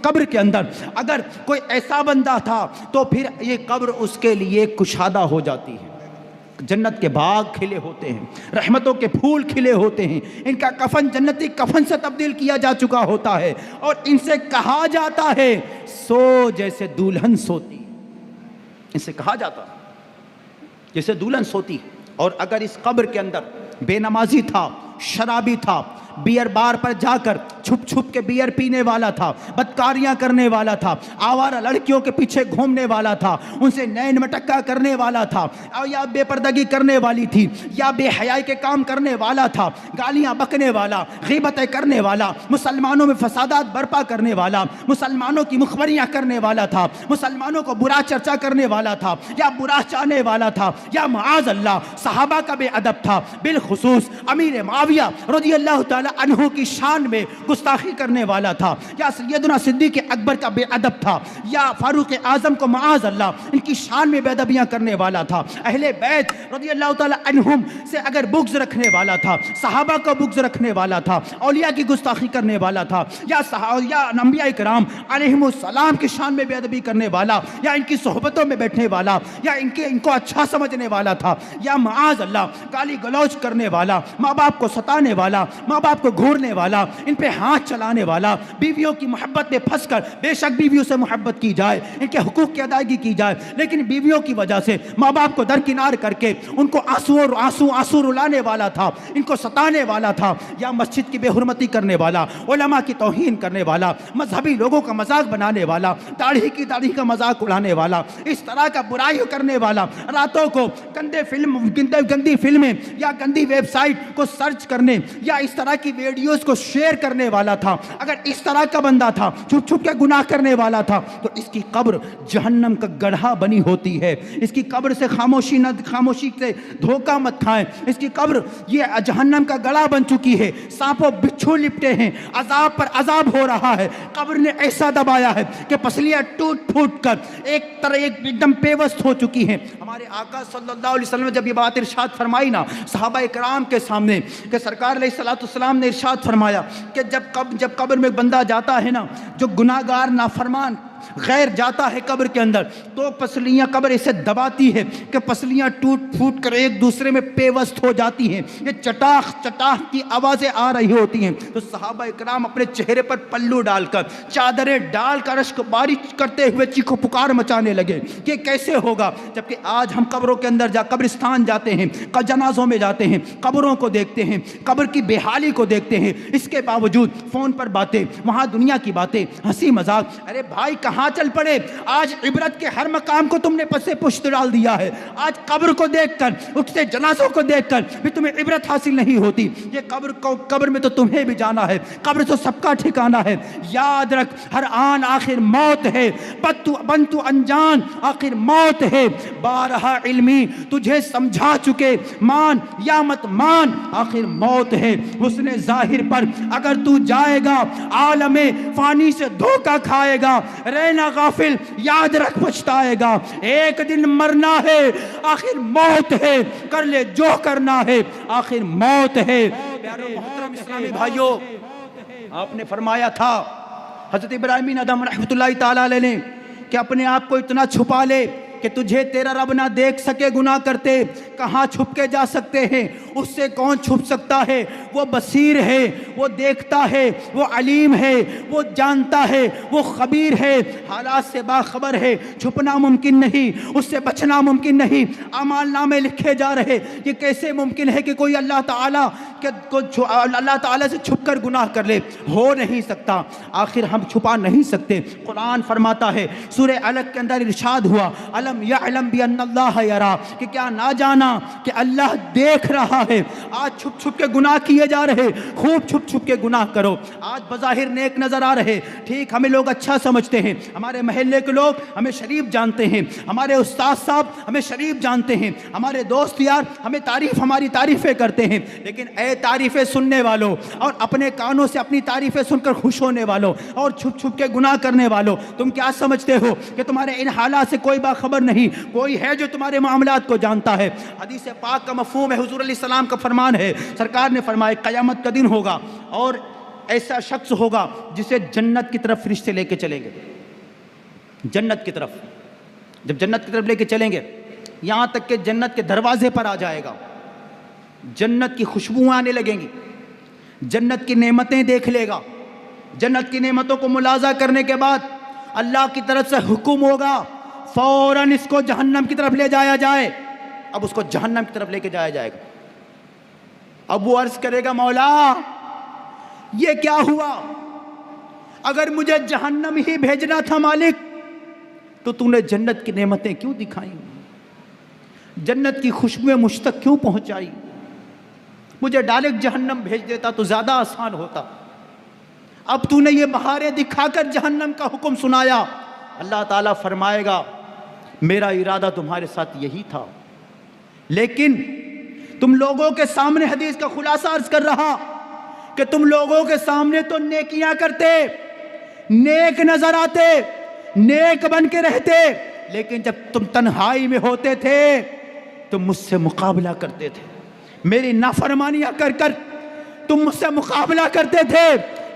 S1: قبر کے اندر اگر کوئی ایسا بندہ تھا تو پھر یہ قبر اس کے لیے کشادہ ہو جاتی ہے۔ جنت کے باغ کھلے ہوتے ہیں، رحمتوں کے پھول کھلے ہوتے ہیں، ان کا کفن جنتی کفن سے تبدیل کیا جا چکا ہوتا ہے، اور ان سے کہا جاتا ہے سو جیسے دلہن سوتی، ان سے کہا جاتا ہے جیسے دلہن سوتی۔ اور اگر اس قبر کے اندر بے نمازی تھا، شرابی تھا، بیئر بار پر جا کر چھپ چھپ کے بیئر پینے والا تھا، بدکاریاں کرنے والا تھا، آوارہ لڑکیوں کے پیچھے گھومنے والا تھا، ان سے نین مٹکا کرنے والا تھا، یا بے پردگی کرنے والی تھی، یا بے حیائی کے کام کرنے والا تھا، گالیاں بکنے والا، غیبتیں کرنے والا، مسلمانوں میں فسادات برپا کرنے والا، مسلمانوں کی مخبریاں کرنے والا تھا، مسلمانوں کو برا چرچا کرنے والا تھا، یا برا چاہنے والا تھا، یا معاذ اللہ صحابہ کا بے ادب تھا، بالخصوص امیر معاویہ رضی اللہ تعالیٰ
S2: تعالی عنہ کی شان میں گستاخی کرنے والا تھا، یا سیدنا صدیق اکبر کا بے ادب تھا، یا فاروق اعظم کو معاذ اللہ ان کی شان میں بے ادبیاں کرنے والا تھا، اہل بیت رضی اللہ تعالی عنہم سے اگر بغض رکھنے والا تھا، صحابہ کا بغض رکھنے والا تھا، اولیاء کی گستاخی کرنے والا تھا، یا انبیاء کرام علیہم السلام کی شان میں بے ادبی کرنے والا، یا ان کی صحبتوں میں بیٹھنے والا، یا ان کو اچھا سمجھنے والا تھا، یا معاذ اللہ گالی گلوچ کرنے والا، ماں باپ کو ستانے والا، ماں باپ کو گھورنے والا، ان پہ ہاتھ چلانے والا، بیویوں کی محبت میں پھنس کر، بے شک بیویوں سے محبت کی جائے، ان کے حقوق کی ادائیگی کی جائے، لیکن بیویوں کی وجہ سے ماں باپ کو درکنار کر کے ان کو آنسو رلانے والا تھا، ان کو ستانے والا تھا، یا مسجد کی بے حرمتی کرنے والا، علماء کی توہین کرنے والا، مذہبی لوگوں کا مذاق بنانے والا، داڑھی کا مذاق اڑانے والا، اس طرح کا برائی کرنے والا، راتوں کو گندی فلمیں یا گندی ویب سائٹ کو سرچ کرنے یا اس طرح کی ویڈیوز کو شیئر کرنے والا تھا، اگر اس طرح کا بندہ تھا، چھپ چھپ کے گناہ کرنے والا تھا، تو اس کی قبر جہنم کا گڑھا بنی ہوتی ہے۔ اس کی قبر سے خاموشی سے دھوکہ مت کھائیں، اس کی قبر یہ جہنم کا گڑھا بن چکی ہے، سانپ و بچھو لپٹے ہیں، عذاب پر عذاب ہو رہا ہے، قبر نے ایسا دبایا ہے کہ پسلیاں ٹوٹ پھوٹ کر ایک دم پیوست ہو چکی ہیں۔ ہمارے آقا صلی اللہ علیہ وسلم نے جب یہ بات ارشاد فرمائی نا صحابہ کرام کے سامنے، کہ سرکار علیہ الصلوۃ والسلام نے ارشاد فرمایا کہ جب قبر میں بندہ جاتا ہے نا، جو گناہگار نافرمان غیر جاتا ہے قبر کے اندر، تو پسلیاں قبر اسے دباتی ہے کہ پسلیاں ٹوٹ پھوٹ کر ایک دوسرے میں پیوست ہو جاتی ہیں، یہ چٹاخ کی آوازیں آ رہی ہوتی ہیں۔ تو صحابہ اکرام اپنے چہرے پر پلو ڈال کر، چادریں ڈال کر اشک باری کرتے ہوئے چیخو پکار مچانے لگے کہ کیسے ہوگا، جبکہ آج ہم قبروں کے اندر قبرستان جاتے ہیں، جنازوں میں جاتے ہیں، قبروں کو دیکھتے ہیں، قبر کی بے حالی کو دیکھتے ہیں، اس کے باوجود فون پر باتیں، وہاں دنیا کی باتیں، ہنسی مذاق۔ ارے بھائی کہاں چل پڑے؟ آج عبرت کے ہر مقام کو تم نے پسے پشت ڈال دیا ہے، آج قبر کو دیکھ کر، اٹھتے جنازوں کو دیکھ کر بھی تمہیں عبرت حاصل نہیں ہوتی۔ یہ قبر میں تو تمہیں بھی جانا ہے، قبر تو سب کا ٹھکانہ ہے۔ یاد رکھ ہر آن آخر موت ہے، بنتو انجان آخر موت ہے، بارہا علمی تجھے سمجھا چکے، مان یا مت مان آخر موت ہے۔ حسن ظاہر پر اگر تو جائے گا عالم فانی سے دھوکہ کھائے گا، رہنا غافل یاد رکھ پچھتائے گا، ایک دن مرنا ہے آخر موت ہے، کر لے جو کرنا ہے آخر موت ہے۔ پیارے محترم اسلامی بھائیوں، آپ نے فرمایا تھا حضرت ابراہیم بن ادم رحمۃ اللہ تعالی علیہ نے کہ اپنے آپ کو اتنا چھپا لے کہ تجھے تیرا رب نہ دیکھ سکے گناہ کرتے، کہاں چھپ کے جا سکتے ہیں؟ اس سے کون چھپ سکتا ہے؟ وہ بصیر ہے، وہ دیکھتا ہے، وہ علیم ہے، وہ جانتا ہے، وہ خبیر ہے، حالات سے باخبر ہے، چھپنا ممکن نہیں، اس سے بچنا ممکن نہیں۔ اعمال نامے لکھے جا رہے، یہ کیسے ممکن ہے کہ کوئی اللہ تعالیٰ سے چھپ کر گناہ کر لے؟ ہو نہیں سکتا، آخر ہم چھپا نہیں سکتے۔ قرآن فرماتا ہے سورہ علق کے اندر ارشاد ہوا الم یعلم بان اللہ یرا، کہ کیا نہ جانا کہ اللہ دیکھ رہا ہے۔ آج چھپ چھپ کے گناہ کیے جا رہے، خوب چھپ چھپ کے گناہ کرو۔ آج بظاہر نیک نظر آ رہے، ٹھیک ہمیں لوگ اچھا سمجھتے ہیں، ہمارے محلے کے لوگ ہمیں شریف جانتے ہیں، ہمارے استاد صاحب ہمیں شریف جانتے ہیں، ہمارے دوست یار ہماری تعریفیں کرتے ہیں، لیکن اے تعریفیں سننے والوں اور اپنے کانوں سے اپنی تعریفیں سن کر خوش ہونے والوں اور چھپ چھپ کے گناہ کرنے والوں، تم کیا سمجھتے ہو کہ تمہارے ان حالات سے کوئی باخبر نہیں؟ کوئی ہے جو تمہارے معاملات کو جانتا ہے؟ حدیث پاک کا مفہوم ہے، حضور علیہ السلام کا فرمان ہے، سرکار نے فرمایا قیامت کا دن ہوگا اور ایسا شخص ہوگا جسے جنت کی طرف فرشتے لے کے چلیں گے، جنت کی طرف۔ جب جنت کی طرف لے کے چلیں گے، یہاں تک کہ جنت کے دروازے پر آ جائے گا، جنت کی خوشبوئیں آنے لگیں گی، جنت کی نعمتیں دیکھ لے گا، جنت کی نعمتوں کو ملاحظہ کرنے کے بعد اللہ کی طرف سے حکم ہوگا فوراً اس کو جہنم کی طرف لے جایا جائے۔ اب اس کو جہنم کی طرف لے کے جایا جائے گا۔ اب وہ عرض کرے گا مولا یہ کیا ہوا؟ اگر مجھے جہنم ہی بھیجنا تھا مالک تو تو نے جنت کی نعمتیں کیوں دکھائیں؟ جنت کی خوشبوئیں مجھ تک کیوں پہنچائی؟ مجھے ڈائریکٹ جہنم بھیج دیتا تو زیادہ آسان ہوتا۔ اب تو نے یہ بہاریں دکھا کر جہنم کا حکم سنایا۔ اللہ تعالیٰ فرمائے گا میرا ارادہ تمہارے ساتھ یہی تھا، لیکن تم لوگوں کے سامنے حدیث کا خلاصہ عرض کر رہا کہ تم لوگوں کے سامنے تو نیکیاں کرتے، نیک نظر آتے، نیک بن کے رہتے، لیکن جب تم تنہائی میں ہوتے تھے تم مجھ سے مقابلہ کرتے تھے، میری نافرمانیاں کر کر تم مجھ سے مقابلہ کرتے تھے،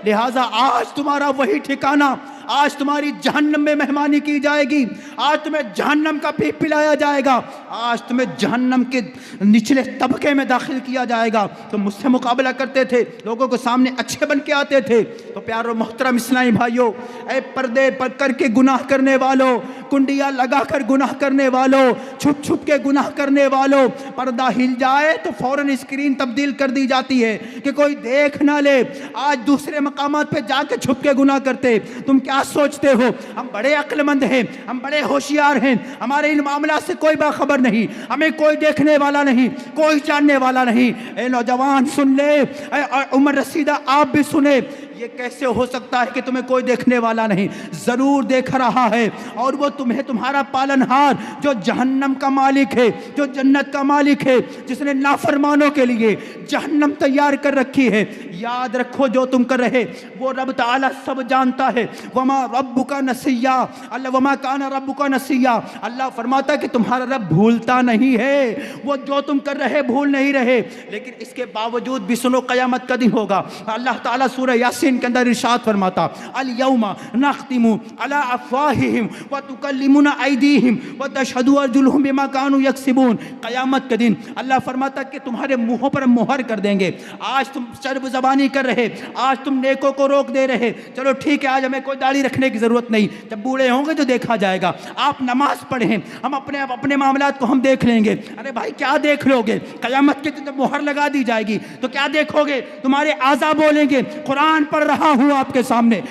S2: لہٰذا آج تمہارا وہی ٹھکانہ، آج تمہاری جہنم میں مہمانی کی جائے گی، آج تمہیں جہنم کا پیپ پلایا جائے گا، آج تمہیں جہنم کے نچلے طبقے میں داخل کیا جائے گا۔ تم مجھ سے مقابلہ کرتے تھے، لوگوں کے سامنے اچھے بن کے آتے تھے۔ تو پیارو محترم اسلامی بھائیو، اے پردے پر کر کے گناہ کرنے والوں، کنڈیاں لگا کر گناہ کرنے والوں، چھپ چھپ کے گناہ کرنے والوں، پردہ ہل جائے تو فوراً اسکرین تبدیل کر دی جاتی ہے کہ کوئی دیکھ نہ لے۔ آج دوسرے مقامات پہ جا کے چھپ کے گناہ کرتے، تم کیا سوچتے ہو ہم بڑے عقل مند ہیں، ہم بڑے ہوشیار ہیں، ہمارے ان معاملات سے کوئی باخبر نہیں، ہمیں کوئی دیکھنے والا نہیں، کوئی جاننے والا نہیں۔ اے نوجوان سن لے، اے عمر رسیدہ آپ بھی سنیں، یہ کیسے ہو سکتا ہے کہ تمہیں کوئی دیکھنے والا نہیں؟ ضرور دیکھ رہا ہے، اور وہ تمہیں تمہارا پالنہار جو جہنم کا مالک ہے، جو جنت کا مالک ہے، جس نے نافرمانوں کے لیے جہنم تیار کر رکھی ہے۔ یاد رکھو جو تم کر رہے وہ رب تعالیٰ سب جانتا ہے۔ وما ربک نسیا، اللہ وما کان ربک نسیا، اللہ فرماتا ہے کہ تمہارا رب بھولتا نہیں ہے، وہ جو تم کر رہے بھول نہیں رہے، لیکن اس کے باوجود بھی سنو قیامت کا دن ہوگا۔ اللہ تعالیٰ سورہ یاسین کے اندر ارشاد فرماتا الیوم نختم علی افواہہم وتکلمنا ایدیہم وتشہد ارجلہم بما کانوا یکسبون، قیامت کے دن اللہ فرماتا کہ تمہارے منہوں پر مہر کر دیں گے۔ آج تم چرب زبانی کر رہے، آج تم نیکوں کو روک دے رہے، چلو ٹھیک ہے آج ہمیں کوئی داڑھی رکھنے کی ضرورت نہیں، جب بوڑھے ہوں گے تو دیکھا جائے گا۔ آپ نماز پڑھیں، ہم اپنے معاملات کو ہم دیکھ لیں گے۔ ارے بھائی کیا دیکھ لو گے؟ قیامت کے دن جب مہر لگا دی جائے گی تو کیا دیکھو گے؟ تمہارے اعضاء بولیں گے قرآن پڑھ رہا ہوں آپ کے سامنے،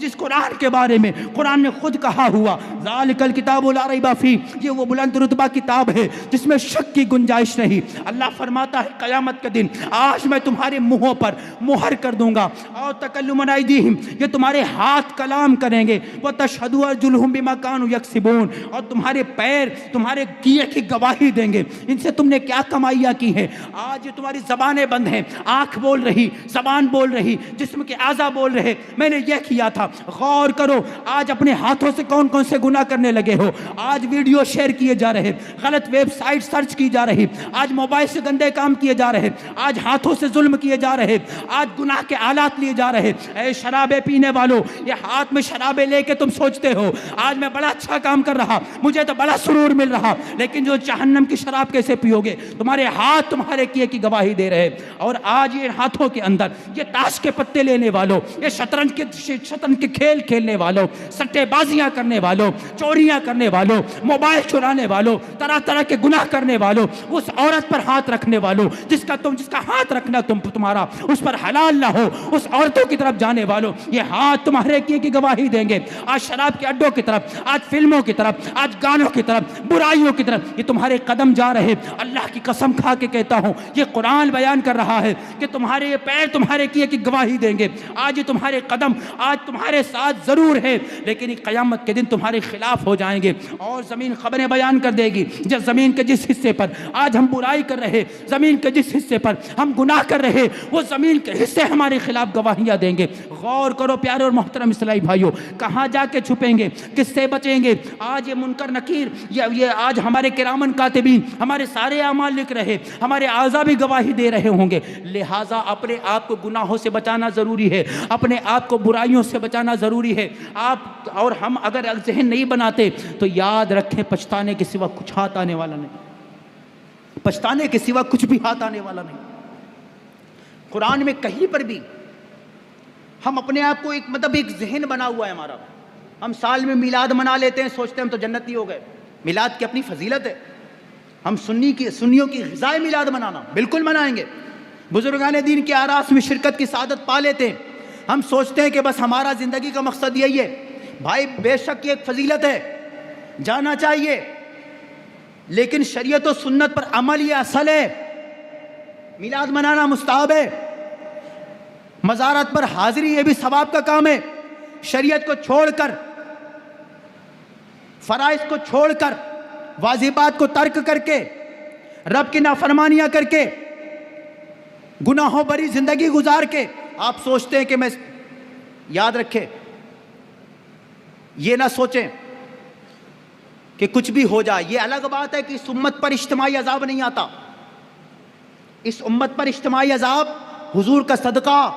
S2: جس قرآن کے بارے میں قرآن نے خود کہا ہوا ذالک الکتاب لا ریب فیہ، یہ وہ بلند رتبہ کتاب ہے جس میں شک کی گنجائش نہیں۔ اللہ فرماتا ہے قیامت کے دن آج میں تمہارے منہوں پر مہر کر دوں گا، اور تکلم ایدیہم، یہ تمہارے ہاتھ کلام کریں گے، وتشہد ارجلہم بما کانوا یکسبون، اور تمہارے پیر تمہارے کیے کی گواہی دیں گے، ان سے تم نے کیا کمائیاں کی ہیں۔ آج یہ تمہاری زبانیں بند ہیں، آنکھ بول رہی، زبان بول رہی، جسم کے اعضاء بول رہے میں نے یہ کیا تھا۔ غور کرو آج اپنے ہاتھوں سے کون کون سے گناہ کرنے لگے ہو۔ آج ویڈیو شیئر کیے جا رہے، غلط ویب سائٹ سرچ کی جا رہی، آج موبائل سے گندے کام کیے جا رہے، آج ہاتھوں سے ظلم کیے جا رہے، آج گناہ کے آلات لیے جا رہے۔ اے شرابے پینے والو، یہ ہاتھ میں شرابے لے کے تم سوچتے ہو آج میں بڑا اچھا کام کر رہا، مجھے تو بڑا سرور مل رہا، لیکن جو جہنم کی شراب کیسے پیو گے؟ تمہارے ہاتھ تمہارے کیے کی گواہی دے رہے۔ اور آج یہ ہاتھوں کے اندر یہ تاش کے پتے لینے والوں، یہ شطرنج کے کھیل کھیلنے والوں، سٹے بازیاں کرنے والوں، چوریاں کرنے والوں، موبائل چرانے والوں، طرح طرح کے گناہ کرنے والوں، اس عورت پر ہاتھ رکھنے والوں جس کا ہاتھ رکھنا تمہارا اس پر حلال نہ ہو، اس عورتوں کی طرف جانے والوں، یہ ہاتھ تمہارے کیے کی گواہی دیں گے۔ آج شراب کے اڈوں کی طرف، آج فلموں کی طرف، آج گانوں کی طرف، برائیوں کی طرف یہ تمہارے قدم جا رہے۔ اللہ کی قسم کھا کے کہتا ہوں، یہ قرآن بیان کر رہا ہے کہ تمہارے یہ پیر تمہارے کیے کی گواہی دیں گے۔ آج یہ تمہارے قدم آج تمہارے ساتھ ضرور ہے، لیکن قیامت کے دن تمہارے خلاف ہو جائیں گے، اور زمین خبریں بیان کر دے گی۔ جب زمین کے جس حصے پر آج ہم برائی کر رہے، زمین کے جس حصے پر ہم گناہ کر رہے، وہ زمین کے حصے ہمارے خلاف گواہیاں دیں گے۔ غور کرو پیارے اور محترم اسلامی بھائیوں، کہاں جا کے چھپیں گے؟ کس سے بچیں گے؟ آج یہ منکر نکیر، یہ آج ہمارے کرامن کاتبین ہمارے سارے اعمال لکھ رہے، ہمارے اعضاء بھی گواہی دے رہے ہوں گے۔ لہٰذا اپنے آپ کو گناہوں سے بچانا ضروری ہے، اپنے آپ کو برائیوں سے بچانا ضروری ہے۔ آپ اور ہم اگر ذہن نہیں بناتے تو یاد رکھیں پچھتانے کے سوا کچھ ہاتھ آنے والا نہیں، پچھتانے کے سوا کچھ بھی ہاتھ آنے والا نہیں۔ قرآن میں کہیں پر بھی ہم اپنے آپ کو ایک ذہن بنا ہوا ہے ہمارا، ہم سال میں میلاد منا لیتے ہیں، سوچتے ہیں ہم تو جنتی ہو گئے۔ میلاد کی اپنی فضیلت ہے، ہم سنیوں کی غذائے میلاد منانا بالکل منائیں گے، بزرگان دین کے آراس میں شرکت کی سعادت پا لیتے ہیں۔ ہم سوچتے ہیں کہ بس ہمارا زندگی کا مقصد یہی ہے۔ بھائی بے شک یہ ایک فضیلت ہے، جانا چاہیے، لیکن شریعت و سنت پر عمل یہ اصل ہے۔ میلاد منانا مستحب ہے، مزارات پر حاضری یہ بھی ثواب کا کام ہے۔ شریعت کو چھوڑ کر، فرائض کو چھوڑ کر، واجبات کو ترک کر کے، رب کی نافرمانیاں کر کے، گناہوں بری زندگی گزار کے
S1: آپ سوچتے ہیں کہ میں یاد رکھے یہ نہ سوچیں کہ کچھ بھی ہو جائے. یہ الگ بات ہے کہ اس امت پر اجتماعی عذاب نہیں آتا. اس امت پر اجتماعی عذاب حضور کا صدقہ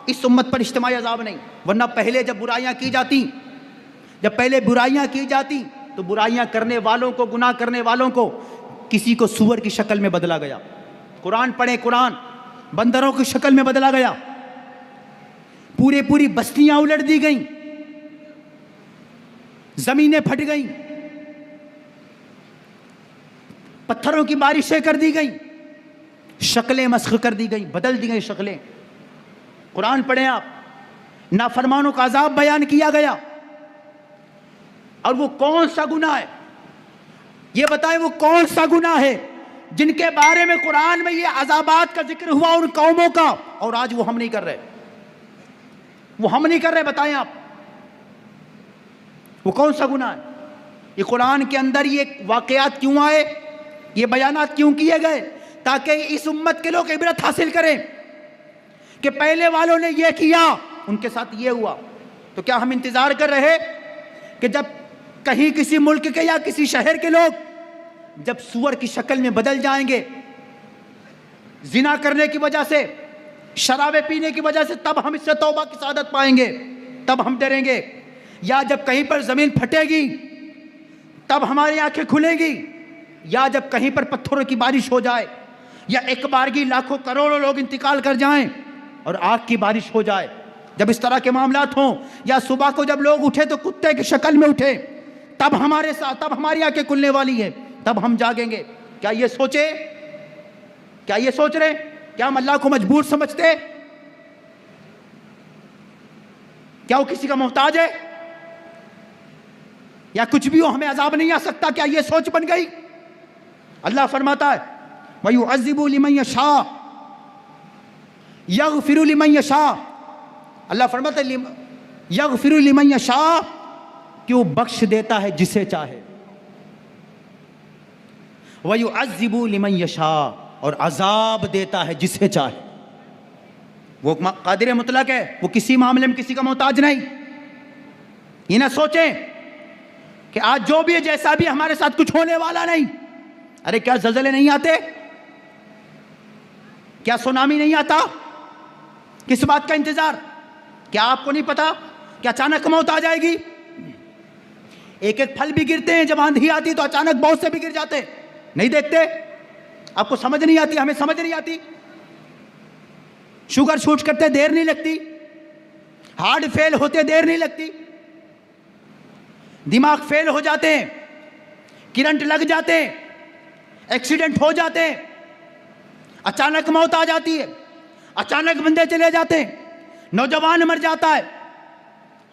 S1: اس امت پر اجتماعی عذاب نہیں. ورنہ پہلے جب برائیاں کی جاتی تو برائیاں کرنے والوں کو, گناہ کرنے والوں کو کسی کو سور کی شکل میں بدلا گیا. قرآن پڑھیں, قرآن بندروں کی شکل میں بدلا گیا. پوری بستیاں الٹ دی گئیں, زمینیں پھٹ گئیں, پتھروں کی بارشیں کر دی گئیں, شکلیں مسخ کر دی گئیں, بدل دی گئیں شکلیں. قرآن پڑھیں آپ, نافرمانوں کا عذاب بیان کیا گیا. اور وہ کون سا گناہ ہے, یہ بتائیں وہ کون سا گناہ ہے جن کے بارے میں قرآن میں یہ عذابات کا ذکر ہوا ان قوموں کا, اور آج وہ ہم نہیں کر رہے, بتائیں آپ وہ کون سا گناہ ہے. یہ قرآن کے اندر یہ واقعات کیوں آئے, یہ بیانات کیوں کیے گئے؟ تاکہ اس امت کے لوگ عبرت حاصل کریں کہ پہلے والوں نے یہ کیا, ان کے ساتھ یہ ہوا. تو کیا ہم انتظار کر رہے کہ جب کہیں کسی ملک کے یا کسی شہر کے لوگ جب سور کی شکل میں بدل جائیں گے زنا کرنے کی وجہ سے, شرابیں پینے کی وجہ سے, تب ہم اس سے توبہ کی سعادت پائیں گے, تب ہم ڈریں گے؟ یا جب کہیں پر زمین پھٹے گی تب ہماری آنکھیں کھلیں گی؟ یا جب کہیں پر پتھروں کی بارش ہو جائے, یا ایک بارگی لاکھوں کروڑوں لوگ انتقال کر جائیں اور آگ کی بارش ہو جائے, جب اس طرح کے معاملات ہوں, یا صبح کو جب لوگ اٹھے تو کتے کی شکل میں اٹھے, تب ہمارے ساتھ, تب ہماری آنکھیں کھلنے والی ہیں, تب ہم جاگیں گے. کیا یہ سوچ رہے؟ کیا ہم اللہ کو مجبور سمجھتے؟ کیا وہ کسی کا محتاج ہے؟ یا کچھ بھی ہو ہمیں عذاب نہیں آ سکتا؟ کیا یہ سوچ بن گئی؟ اللہ فرماتا ہے وَيُعَذِّبُ لِمَن يَشَاءُ يَغْفِرُ لِمَن يَشَاءُ. اللہ فرماتا ہے يَغْفِرُ لِمَن يَشَاءُ کہ وہ بخش دیتا ہے جسے چاہے. وَيُعَذِّبُ لِمَن يَشَاءُ اور عذاب دیتا ہے جسے چاہے. وہ قادر مطلق ہے, وہ کسی معاملے میں کسی کا محتاج نہیں. یہ نہ سوچیں کہ آج جو بھی ہے جیسا بھی ہمارے ساتھ کچھ ہونے والا نہیں. ارے کیا زلزلے نہیں آتے؟ کیا سونامی نہیں آتا؟ کس بات کا انتظار؟ کیا آپ کو نہیں پتا کہ اچانک موت آ جائے گی؟ ایک ایک پھل بھی گرتے ہیں, جب آندھی آتی تو اچانک بہت سے بھی گر جاتے. نہیں دیکھتے؟ آپ کو سمجھ نہیں آتی, ہمیں سمجھ نہیں آتی. شوگر شوٹ کرتے دیر نہیں لگتی, ہارٹ فیل ہوتے دیر نہیں لگتی, دماغ فیل ہو جاتے ہیں, کرنٹ لگ جاتے ہیں, ایکسیڈنٹ ہو جاتے ہیں, اچانک موت آ جاتی ہے, اچانک بندے چلے جاتے ہیں, نوجوان مر جاتا ہے.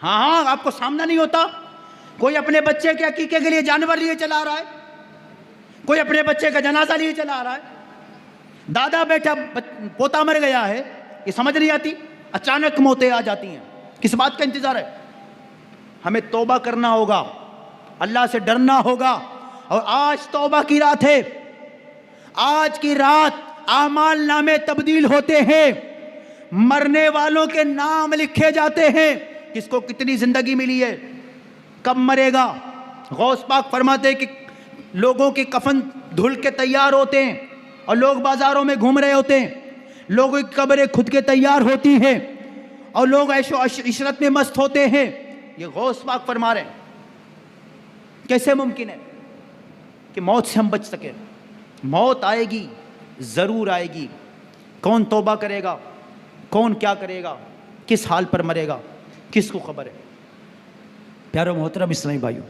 S1: ہاں آپ کو سامنا نہیں ہوتا؟ کوئی اپنے بچے کے عقیقے کے لیے جانور لیے چلا رہا ہے, کوئی اپنے بچے کا جنازہ لیے چلا رہا ہے, دادا بیٹا پوتا مر گیا ہے, یہ سمجھ نہیں آتی. اچانک موتیں آ جاتی ہیں. کس بات کا انتظار ہے؟ ہمیں توبہ کرنا ہوگا, اللہ سے ڈرنا ہوگا. اور آج توبہ کی رات ہے, آج کی رات اعمال نامے تبدیل ہوتے ہیں, مرنے والوں کے نام لکھے جاتے ہیں. کس کو کتنی زندگی ملی ہے, کب مرے گا. غوث پاک فرماتے ہیں کہ لوگوں کے کفن دھل کے تیار ہوتے ہیں اور لوگ بازاروں میں گھوم رہے ہوتے ہیں, لوگوں کی قبریں خود کے تیار ہوتی ہیں اور لوگ عیش و عشرت میں مست ہوتے ہیں. یہ غوث پاک فرما رہے ہیں. کیسے ممکن ہے کہ موت سے ہم بچ سکیں؟ موت آئے گی, ضرور آئے گی. کون توبہ کرے گا, کون کیا کرے گا, کس حال پر مرے گا, کس کو خبر ہے؟ پیارو محترم اسلامی بھائیو,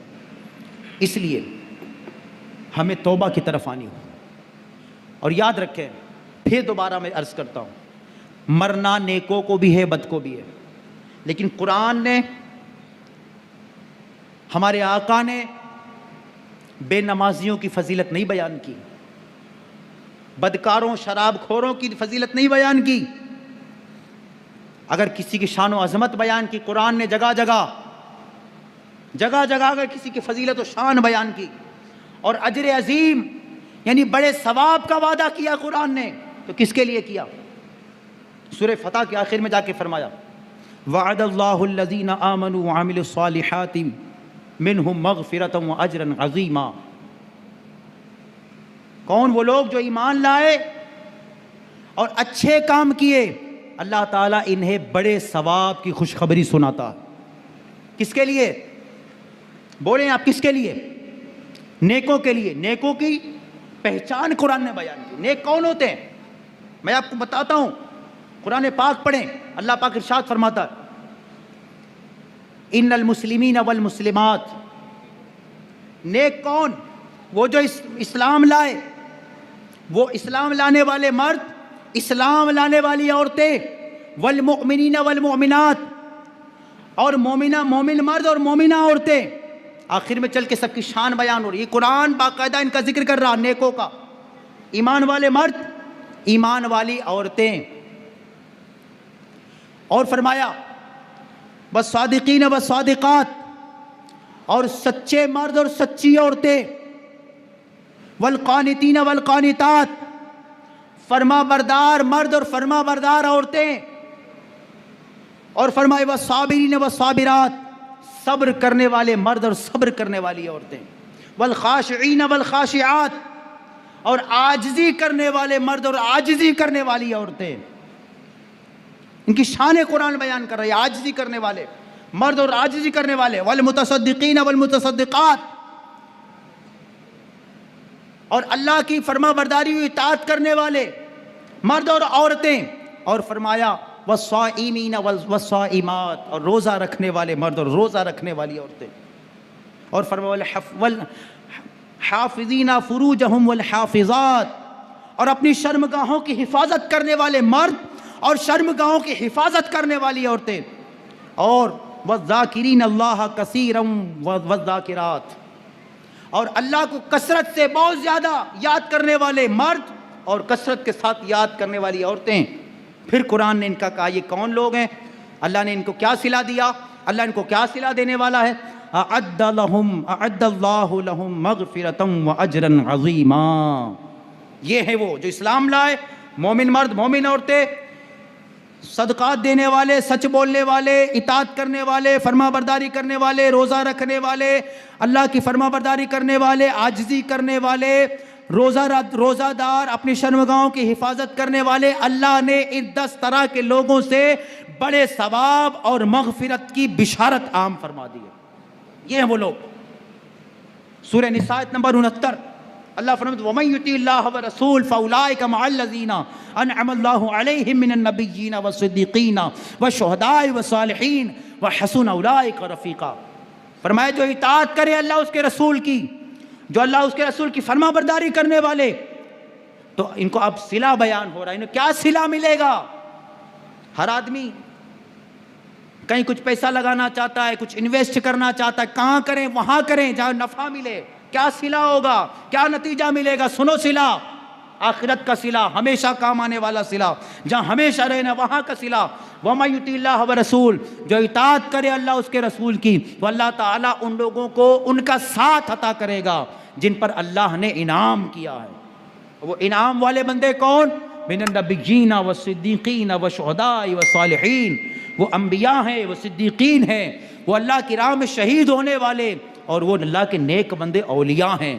S1: اس لیے ہمیں توبہ کی طرف آنی ہو. اور یاد رکھیں, پھر دوبارہ میں عرض کرتا ہوں, مرنا نیکوں کو بھی ہے, بد کو بھی ہے. لیکن قرآن نے, ہمارے آقا نے بے نمازیوں کی فضیلت نہیں بیان کی, بدکاروں شراب خوروں کی فضیلت نہیں بیان کی. اگر کسی کی شان و عظمت بیان کی, قرآن نے جگہ جگہ اگر کسی کی فضیلت و شان بیان کی اور اجر عظیم یعنی بڑے ثواب کا وعدہ کیا قرآن نے, تو کس کے لیے کیا؟ سورہ فتح کے آخر میں جا کے فرمایا وعد اللہ الذین آمنوا وعملوا الصالحات منہم مغفرۃ واجرا عظیما. کون وہ لوگ جو ایمان لائے اور اچھے کام کیے، اللہ تعالیٰ انہیں بڑے ثواب کی خوشخبری سناتا. کس کے لیے؟ بولیں آپ، کس کے لیے؟ نیکوں کے لیے. نیکوں کی پہچان قرآن نے بیان کی. نیک کون ہوتے ہیں؟ میں آپ کو بتاتا ہوں. قرآن پاک پڑھیں، اللہ پاک ارشاد فرماتا ہے ان المسلمین والمسلمات. نیک کون؟ وہ جو اسلام لائے، وہ اسلام لانے والے مرد، اسلام لانے والی عورتیں، والمؤمنین والمؤمنات، اور مومن مرد اور مومنہ عورتیں. آخر میں چل کے سب کی شان بیان ہو رہی ہے. قرآن باقاعدہ ان کا ذکر کر رہا، نیکوں کا. ایمان والے مرد، ایمان والی عورتیں. اور فرمایا والصادقین والصادقات، اور سچے مرد اور سچی عورتیں. والقانتین والقانتات، فرما بردار مرد اور فرما بردار عورتیں. اور فرمائے والصابرین والصابرات، صبر کرنے والے مرد اور صبر کرنے والی عورتیں. والخاشعین والخاشعات، اور عاجزی کرنے والے مرد اور عاجزی کرنے والی عورتیں. ان کی شان قرآن بیان کر رہی ہے. عاجزی کرنے والے مرد اور عاجزی کرنے والے. والمتصدقین والمتصدقات، اور اللہ کی فرما برداری و اطاعت کرنے والے مرد اور عورتیں. اور فرمایا والصائمین والصائمات، اور روزہ رکھنے والے مرد اور روزہ رکھنے والی عورتیں. اور فرمایا والحافظین فروجہم والحافظات، اور اپنی شرمگاہوں کی حفاظت کرنے والے مرد اور شرمگاہوں کی حفاظت کرنے والی عورتیں. اور والذاکرین اللہ کثیرا والذاکرات، اور اللہ کو کثرت سے بہت زیادہ یاد کرنے والے مرد اور کثرت کے ساتھ یاد کرنے والی عورتیں. پھر قرآن نے ان کا کہا یہ کون لوگ ہیں؟ اللہ نے ان کو کیا صلہ دیا؟ اللہ ان کو کیا صلہ دینے والا ہے؟ اعد اللہ لہم مغفرۃ واجرا عظیما. یہ ہیں وہ جو اسلام لائے، مومن مرد مومن عورتیں، صدقات دینے والے، سچ بولنے والے، اطاعت کرنے والے، فرما برداری کرنے والے، روزہ رکھنے والے، اللہ کی فرما برداری کرنے والے، عاجزی کرنے والے، روزہ دار، اپنی شرمگاہوں کی حفاظت کرنے والے. اللہ نے ان 10 طرح کے لوگوں سے بڑے ثواب اور مغفرت کی بشارت عام فرما دی ہے. یہ ہیں وہ لوگ. سورہ نساء نمبر 69 اللہ فرماتا ہے وَمَن يُطِعِ اللَّهَ وَرَسُولَهُ فَأُولَٰئِكَ مَعَ الَّذِينَ أَنْعَمَ اللَّهُ عَلَيْهِم مِّنَ النَّبِيِّينَ وَالصِّدِّيقِينَ وَالشُّهَدَاءِ وَالصَّالِحِينَ وَحَسُنَ أُولَٰئِكَ رَفِيقًا. فرمایا جو اطاعت کرے اللہ اس کے رسول کی، جو اللہ اس کے رسول کی فرما برداری کرنے والے، تو ان کو اب صلہ بیان ہو رہا ہے. انہیں کیا صلہ ملے گا؟ ہر آدمی کہیں کچھ پیسہ لگانا چاہتا ہے، کچھ انویسٹ کرنا چاہتا ہے. کہاں کریں؟ وہاں کریں جہاں نفع ملے. کیا صلہ ہوگا؟ کیا نتیجہ ملے گا؟ سنو صلہ، آخرت کا صلہ، ہمیشہ کام آنے والا صلہ، جہاں ہمیشہ رہنا وہاں کا صلہ. وَمَن يُطِعِ اللَّهَ وَرَسُولَهُ، جو اطاعت کرے اللہ اس کے رسول کی، تو اللہ تعالیٰ ان لوگوں کو ان کا ساتھ عطا کرے گا جن پر اللہ نے انعام کیا ہے. وہ انعام والے بندے کون؟ من النبیین والصدیقین والشہداء والصالحین. وہ انبیاء ہیں، وہ صدیقین ہیں، وہ اللہ کی راہ میں شہید ہونے والے، اور وہ اللہ کے نیک بندے اولیاء ہیں.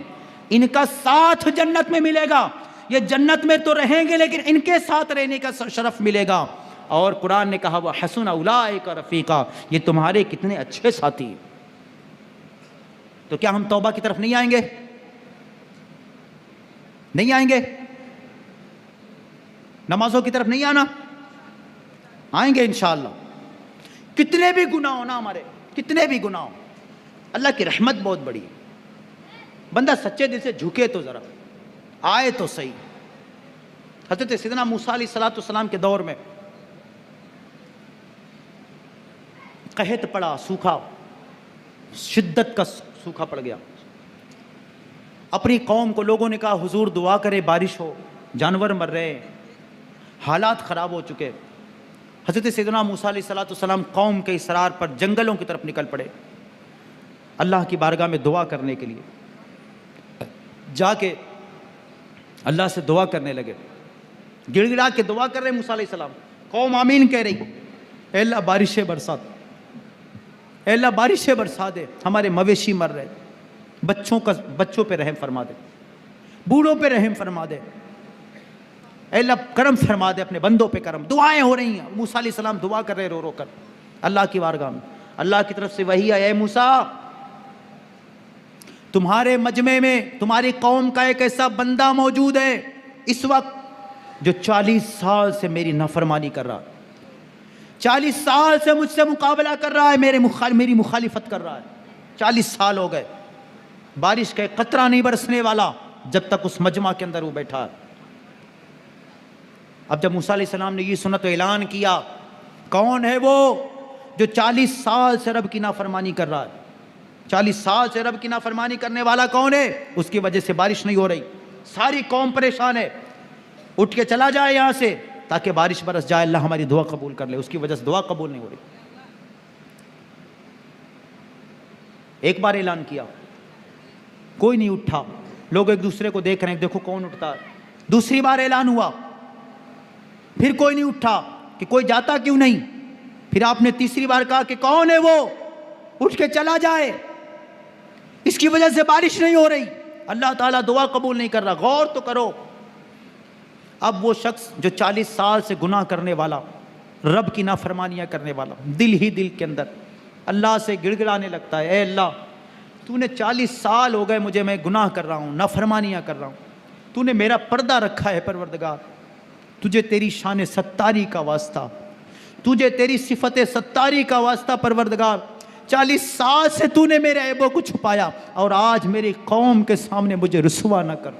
S1: ان کا ساتھ جنت میں ملے گا. یہ جنت میں تو رہیں گے لیکن ان کے ساتھ رہنے کا شرف ملے گا. اور قرآن نے کہا وَحَسُنَ أُولَٰئِكَ رَفِيقًا، یہ تمہارے کتنے اچھے ساتھی ہیں. تو کیا ہم توبہ کی طرف نہیں آئیں گے؟ نہیں آئیں گے؟ نمازوں کی طرف نہیں آنا؟ آئیں گے انشاءاللہ. کتنے بھی گناہ ہو نا ہمارے، کتنے بھی گناہ ہو، اللہ کی رحمت بہت بڑی ہے. بندہ سچے دل سے جھکے تو ذرا آئے تو صحیح. حضرت سیدنا موسیٰ علیہ السلام کے دور میں قحط پڑا، سوکھا، شدت کا سوکھا پڑ گیا. اپنی قوم کو لوگوں نے کہا حضور دعا کرے بارش ہو، جانور مر رہے، حالات خراب ہو چکے. حضرت سیدنا موسیٰ علیہ السلام قوم کے اصرار پر جنگلوں کی طرف نکل پڑے اللہ کی بارگاہ میں دعا کرنے کے لیے. جا کے اللہ سے دعا کرنے لگے، گڑ گڑا کے دعا کر رہے موسیٰ علیہ السلام.
S2: قوم آمین کہہ رہی، اے اللہ بارشیں برسا دے، اے اللہ بارشیں برسا دے، ہمارے مویشی مر رہے، بچوں پہ رحم فرما دے، بوڑھوں پہ رحم فرما دے، اے اللہ کرم فرما دے، اپنے بندوں پہ کرم۔ دعائیں ہو رہی ہیں، موسیٰ علیہ السلام دعا کر رہے رو رو کر اللہ کی بارگاہ میں۔ اللہ کی طرف سے وحی آیا، اے موسیٰ تمہارے مجمع میں تمہاری قوم کا ایک ایسا بندہ موجود ہے اس وقت جو 40 سال سے میری نافرمانی کر رہا ہے، 40 سال سے مجھ سے مقابلہ کر رہا ہے، میری مخالفت کر رہا ہے، 40 سال ہو گئے، بارش کا ایک قطرہ نہیں برسنے والا جب تک اس مجمع کے اندر وہ بیٹھا ہے۔ اب جب موسیٰ علیہ السلام نے یہ سنا تو اعلان کیا، کون ہے وہ جو 40 سال سے رب کی نافرمانی کر رہا ہے؟ 40 سال سے رب کی نافرمانی کرنے والا کون ہے؟ اس کی وجہ سے بارش نہیں ہو رہی، ساری قوم پریشان ہے، اٹھ کے چلا جائے یہاں سے تاکہ بارش برس جائے، اللہ ہماری دعا قبول کر لے، اس کی وجہ سے دعا قبول نہیں ہو رہی۔ ایک بار اعلان کیا، کوئی نہیں اٹھا، لوگ ایک دوسرے کو دیکھ رہے ہیں، دیکھو کون اٹھتا ہے۔ دوسری بار اعلان ہوا، پھر کوئی نہیں اٹھا کہ کوئی جاتا کیوں نہیں۔ پھر آپ نے تیسری بار کہا کہ کون ہے وہ، اٹھ کے چلا جائے، اس کی وجہ سے بارش نہیں ہو رہی، اللہ تعالیٰ دعا قبول نہیں کر رہا۔ غور تو کرو، اب وہ شخص جو 40 سال سے گناہ کرنے والا، رب کی نافرمانیاں کرنے والا، دل ہی دل کے اندر اللہ سے گڑ گڑانے لگتا ہے، اے اللہ تو نے 40 سال ہو گئے مجھے، میں گناہ کر رہا ہوں، نافرمانیاں کر رہا ہوں، تو نے میرا پردہ رکھا ہے پروردگار، تجھے تیری شان ستاری کا واسطہ، تجھے تیری صفت ستاری کا واسطہ پروردگار، 40 سال سے تو نے میرے عیبوں کو چھپایا اور آج میری قوم کے سامنے مجھے رسوا نہ کر،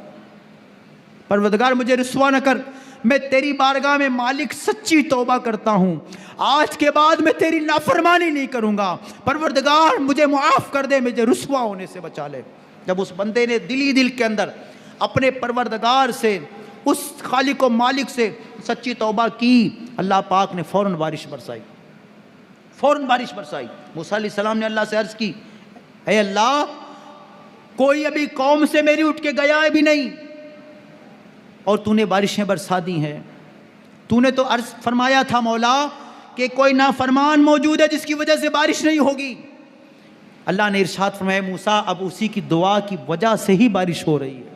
S2: پروردگار مجھے رسوا نہ کر، میں تیری بارگاہ میں مالک سچی توبہ کرتا ہوں، آج کے بعد میں تیری نافرمانی نہیں کروں گا، پروردگار مجھے معاف کر دے، مجھے رسوا ہونے سے بچا لے۔ جب اس بندے نے دلی دل کے اندر اپنے پروردگار سے، اس خالق و مالک سے سچی توبہ کی، اللہ پاک نے فوراً بارش برسائی، فوراً بارش برسائی۔ موسیٰ علیہ السلام نے اللہ سے عرض کی، اے اللہ کوئی ابھی قوم سے میری اٹھ کے گیا ہے بھی نہیں اور تو نے بارشیں برسا دی ہیں، تو نے تو عرض فرمایا تھا مولا کہ کوئی نافرمان موجود ہے جس کی وجہ سے بارش نہیں ہوگی۔ اللہ نے ارشاد فرمایا، موسیٰ اب اسی کی دعا کی وجہ سے ہی بارش ہو رہی ہے،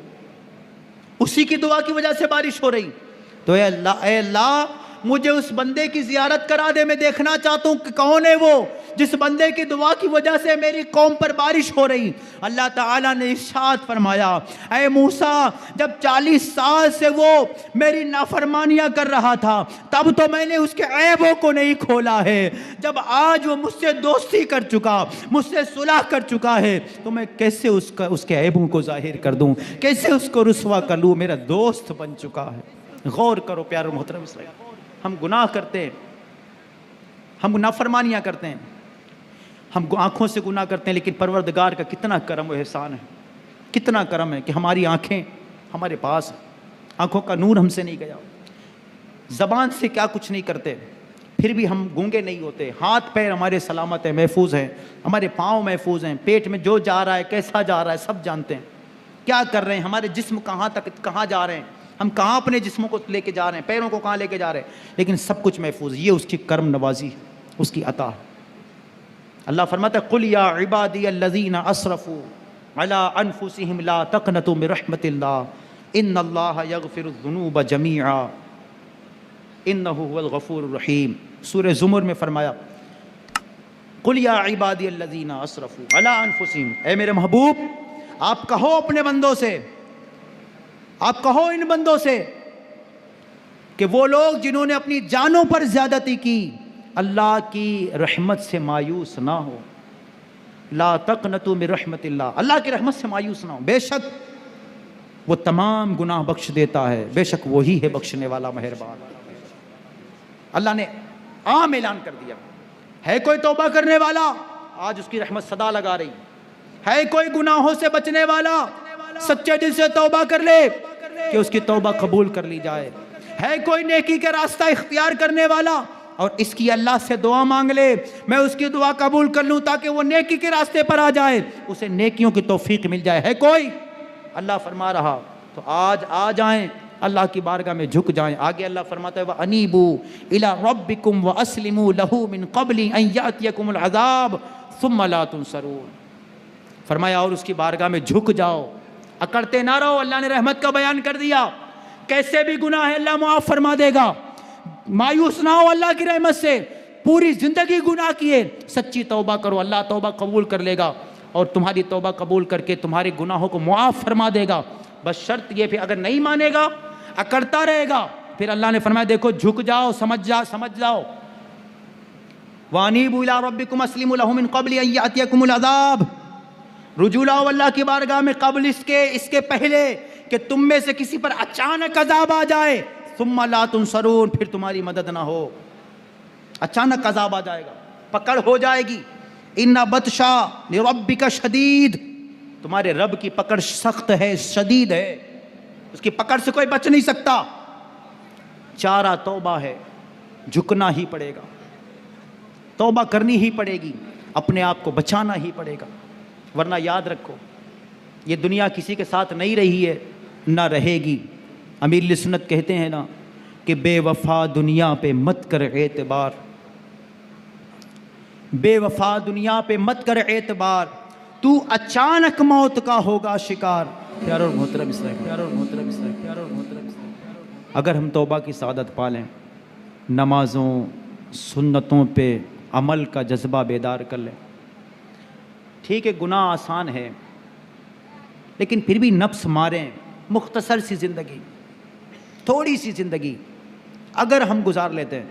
S2: اسی کی دعا کی وجہ سے بارش ہو رہی۔ تو اے اللہ مجھے اس بندے کی زیارت کرا دے، میں دیکھنا چاہتا ہوں کہ کون ہے وہ جس بندے کی دعا کی وجہ سے میری قوم پر بارش ہو رہی۔ اللہ تعالیٰ نے ارشاد فرمایا، اے موسیٰ جب 40 سال سے وہ میری نافرمانیاں کر رہا تھا تب تو میں نے اس کے عیبوں کو نہیں کھولا ہے، جب آج وہ مجھ سے دوستی کر چکا، مجھ سے صلح کر چکا ہے تو میں کیسے اس کے عیبوں کو ظاہر کر دوں، کیسے اس کو رسوا کر لوں، میرا دوست بن چکا ہے۔ غور کرو پیارے محترم اسرائیل، ہم گناہ کرتے ہیں، ہم نافرمانیاں کرتے ہیں، ہم آنکھوں سے گناہ کرتے ہیں، لیکن پروردگار کا کتنا کرم و احسان ہے، کتنا کرم ہے کہ ہماری آنکھیں ہمارے پاس ہیں، آنکھوں کا نور ہم سے نہیں گیا، زبان سے کیا کچھ نہیں کرتے پھر بھی ہم گونگے نہیں ہوتے، ہاتھ پیر ہمارے سلامت ہیں، محفوظ ہیں، ہمارے پاؤں محفوظ ہیں، پیٹ میں جو جا رہا ہے کیسا جا رہا ہے سب جانتے ہیں، کیا کر رہے ہیں، ہمارے جسم کہاں تک کہاں جا رہے ہیں، ہم کہاں اپنے جسموں کو لے کے جا رہے ہیں، پیروں کو کہاں لے کے جا رہے ہیں، لیکن سب کچھ محفوظ۔ یہ اس کی کرم نوازی ہے، اس کی عطا ہے۔ اللہ فرماتا ہے، قُلْ يَا عِبَادِيَ الَّذِينَ أَسْرَفُوا عَلَىٰ أَنفُسِهِمْ لَا تَقْنَطُوا مِن رَحْمَةِ اللَّهِ إِنَّ اللَّهَ يَغْفِرُ الذُّنُوبَ جَمِيعًا إِنَّهُ هُوَ الْغَفُورُ الرَّحِيمُ۔ سورہ زمر میں فرمایا، قُلْ يَا عِبَادِيَ الَّذِينَ أَسْرَفُوا عَلَىٰ أَنفُسِهِمْ، اے میرے محبوب آپ کہو اپنے بندوں سے، آپ کہو ان بندوں سے کہ وہ لوگ جنہوں نے اپنی جانوں پر زیادتی کی اللہ کی رحمت سے مایوس نہ ہو، لا تقنطوا من رحمت اللہ، اللہ کی رحمت سے مایوس نہ ہو، بے شک وہ تمام گناہ بخش دیتا ہے، بے شک وہی ہے بخشنے والا مہربان۔ اللہ نے عام اعلان کر دیا، ہے کوئی توبہ کرنے والا آج اس کی رحمت صدا لگا رہی ہے، کوئی گناہوں سے بچنے والا سچے دل سے توبہ کر لے کہ اس کی توبہ قبول کر لی جائے، ہے کوئی نیکی کا راستہ اختیار کرنے والا اور اس کی اللہ سے دعا مانگ لے میں اس کی دعا قبول کر لوں تاکہ وہ نیکی کے راستے پر آ جائے، اسے نیکیوں کی توفیق مل جائے، ہے کوئی؟ اللہ فرما رہا تو آج آ جائیں، اللہ کی بارگاہ میں جھک جائیں. آگے اللہ فرماتا ہے وَأَنِيبُوا إِلَىٰ رَبِّكُمْ وَأَسْلِمُوا لَهُ مِن قَبْلِ أَن يَأْتِيَكُمُ الْعَذَابُ ثُمَّ لَا تُنصَرُونَ. فرمایا اور اس کی بارگاہ میں جھک جاؤ, اکڑتے نہ رہو. اللہ نے رحمت کا بیان کر دیا, کیسے بھی گناہ ہے اللہ معاف فرما دے گا. مایوس نہ ہو اللہ کی رحمت سے, پوری زندگی گناہ کیے, سچی توبہ کرو, اللہ توبہ قبول کر لے گا اور تمہاری توبہ قبول کر کے تمہارے گناہوں کو معاف فرما دے گا. بس شرط یہ, پھر اگر نہیں مانے گا, اکڑتا رہے گا, پھر اللہ نے فرمایا دیکھو جھک جاؤ, سمجھ جاؤ. وَأَنِيبُوا إِلَىٰ رَبِّكُمْ وَأَسْلِمُوا لَهُ مِن قَبْلِ أَن يَأْتِيَكُمُ الْعَذَابُ. رجوع لاؤ اللہ کی بارگاہ میں قبل اس کے پہلے کہ تم میں سے کسی پر اچانک عذاب آ جائے. ثُمَّ لَا تُنصَرُونَ, پھر تمہاری مدد نہ ہو. اچانک عذاب آ جائے گا, پکڑ ہو جائے گی. اِنَّ بَطْشَ لِرَبِّكَ شَدِيدٌ, تمہارے رب کی پکڑ سخت ہے, شدید ہے, اس کی پکڑ سے کوئی بچ نہیں سکتا. چارہ توبہ ہے, جھکنا ہی پڑے گا, توبہ کرنی ہی پڑے گی, اپنے آپ کو بچانا ہی پڑے گا. ورنہ یاد رکھو یہ دنیا کسی کے ساتھ نہیں رہی ہے, نہ رہے گی. امیر اہل سنت کہتے ہیں نا کہ بے وفا دنیا پہ مت کر اعتبار, بے وفا دنیا پہ مت کر اعتبار, تو اچانک موت کا ہوگا شکار. پیارو اور محترم اسلام, اگر ہم توبہ کی سعادت پالیں, نمازوں سنتوں پہ عمل کا جذبہ بیدار کر لیں. ٹھیک ہے گناہ آسان ہے, لیکن پھر بھی نفس ماریں. مختصر سی زندگی, تھوڑی سی زندگی اگر ہم گزار لیتے ہیں,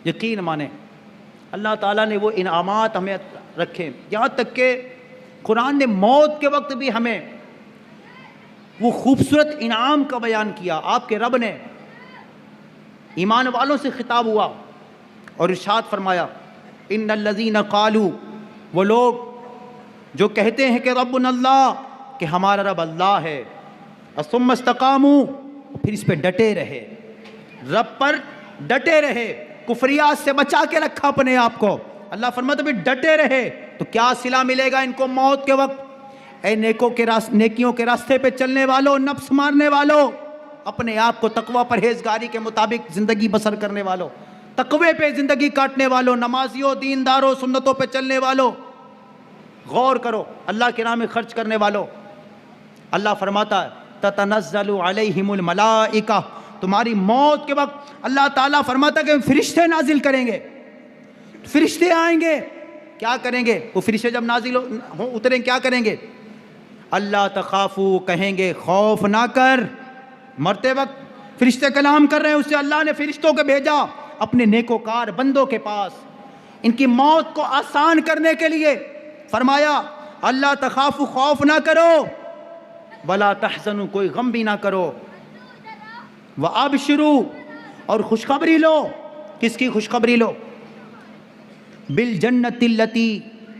S2: یقین مانیں اللہ تعالیٰ نے وہ انعامات ہمیں رکھے. یہاں تک کہ قرآن نے موت کے وقت بھی ہمیں وہ خوبصورت انعام کا بیان کیا. آپ کے رب نے ایمان والوں سے خطاب ہوا اور ارشاد فرمایا ان الذین قالوا, وہ لوگ جو کہتے ہیں کہ ربنا اللہ, کہ ہمارا رب اللہ ہے, ثم استقاموا, پھر اس پہ ڈٹے رہے, رب پر ڈٹے رہے, کفریات سے بچا کے رکھا اپنے آپ کو. اللہ فرماتا ہے ڈٹے رہے تو کیا صلہ ملے گا ان کو موت کے وقت. اے نیکیوں کے راستے پہ چلنے والوں, نفس مارنے والوں, اپنے آپ کو تقوی پرہیزگاری کے مطابق زندگی بسر کرنے والوں, تقوی پہ زندگی کاٹنے والوں, نمازیوں, دینداروں, سنتوں پہ چلنے والوں, غور کرو, اللہ کے راہ میں خرچ کرنے والوں. اللہ فرماتا ہے تتنزل علیہم الملائکہ, تمہاری موت کے وقت اللہ تعالیٰ فرماتا ہے کہ فرشتے نازل کریں گے. فرشتے آئیں گے, کیا کریں گے وہ فرشتے جب نازل اتریں کیا کریں گے؟ اللہ تخافو, کہیں گے خوف نہ کر. مرتے وقت فرشتے کلام کر رہے ہیں, اس سے اللہ نے فرشتوں کو بھیجا اپنے نیکوکار بندوں کے پاس ان کی موت کو آسان کرنے کے لیے. فرمایا اللہ تخافو, خوف نہ کرو, ولا تحزنوا, کوئی غم بھی نہ کرو, وابشروا, اور خوشخبری لو. کس کی خوشخبری لو؟ بالجنت التی,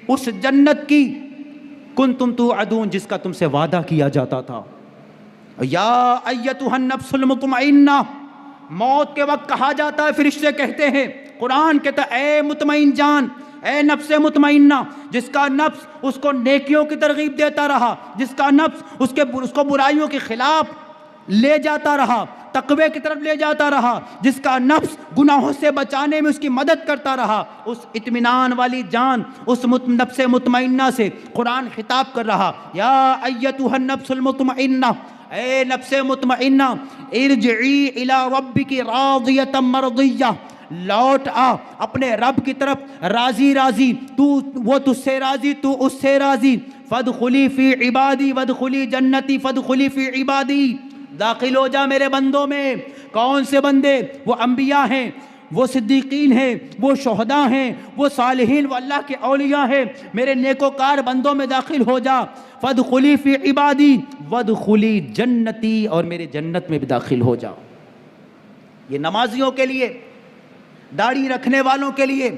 S2: اس جنت کی, کنتم توعدون, جس کا تم سے وعدہ کیا جاتا تھا. یا ایتھا النفس المطمئنہ, موت کے وقت کہا جاتا ہے, فرشتے کہتے ہیں, قرآن کہتا ہے اے مطمئن جان, اے نفس مطمئنہ, جس کا نفس اس کو نیکیوں کی ترغیب دیتا رہا, جس کا نفس اس کو برائیوں کے خلاف لے جاتا رہا, تقوی کی طرف لے جاتا رہا, جس کا نفس گناہوں سے بچانے میں اس کی مدد کرتا رہا, اس اطمینان والی جان, اس نفس مطمئنہ سے قرآن خطاب کر رہا. یا ایتھا النفس المطمئنہ, اے نفس مطمئنہ, ارجعی الی ربک راضیۃ مرضیہ, لوٹ آ اپنے رب کی طرف راضی راضی, وہ تجھ سے راضی, تو اس سے راضی. فادخلی فی عبادی وادخلی جنتی, فادخلی فی عبادی, داخل ہو جا میرے بندوں میں. کون سے بندے؟ وہ انبیاء ہیں, وہ صدیقین ہیں, وہ شہداء ہیں, وہ صالحین, وہ اللہ کے اولیاء ہیں. میرے نیکوکار بندوں میں داخل ہو جا. فادخلی فی عبادی وادخلی جنتی, اور میرے جنت میں بھی داخل ہو جا. یہ نمازیوں کے لیے, داڑھی رکھنے والوں کے لیے,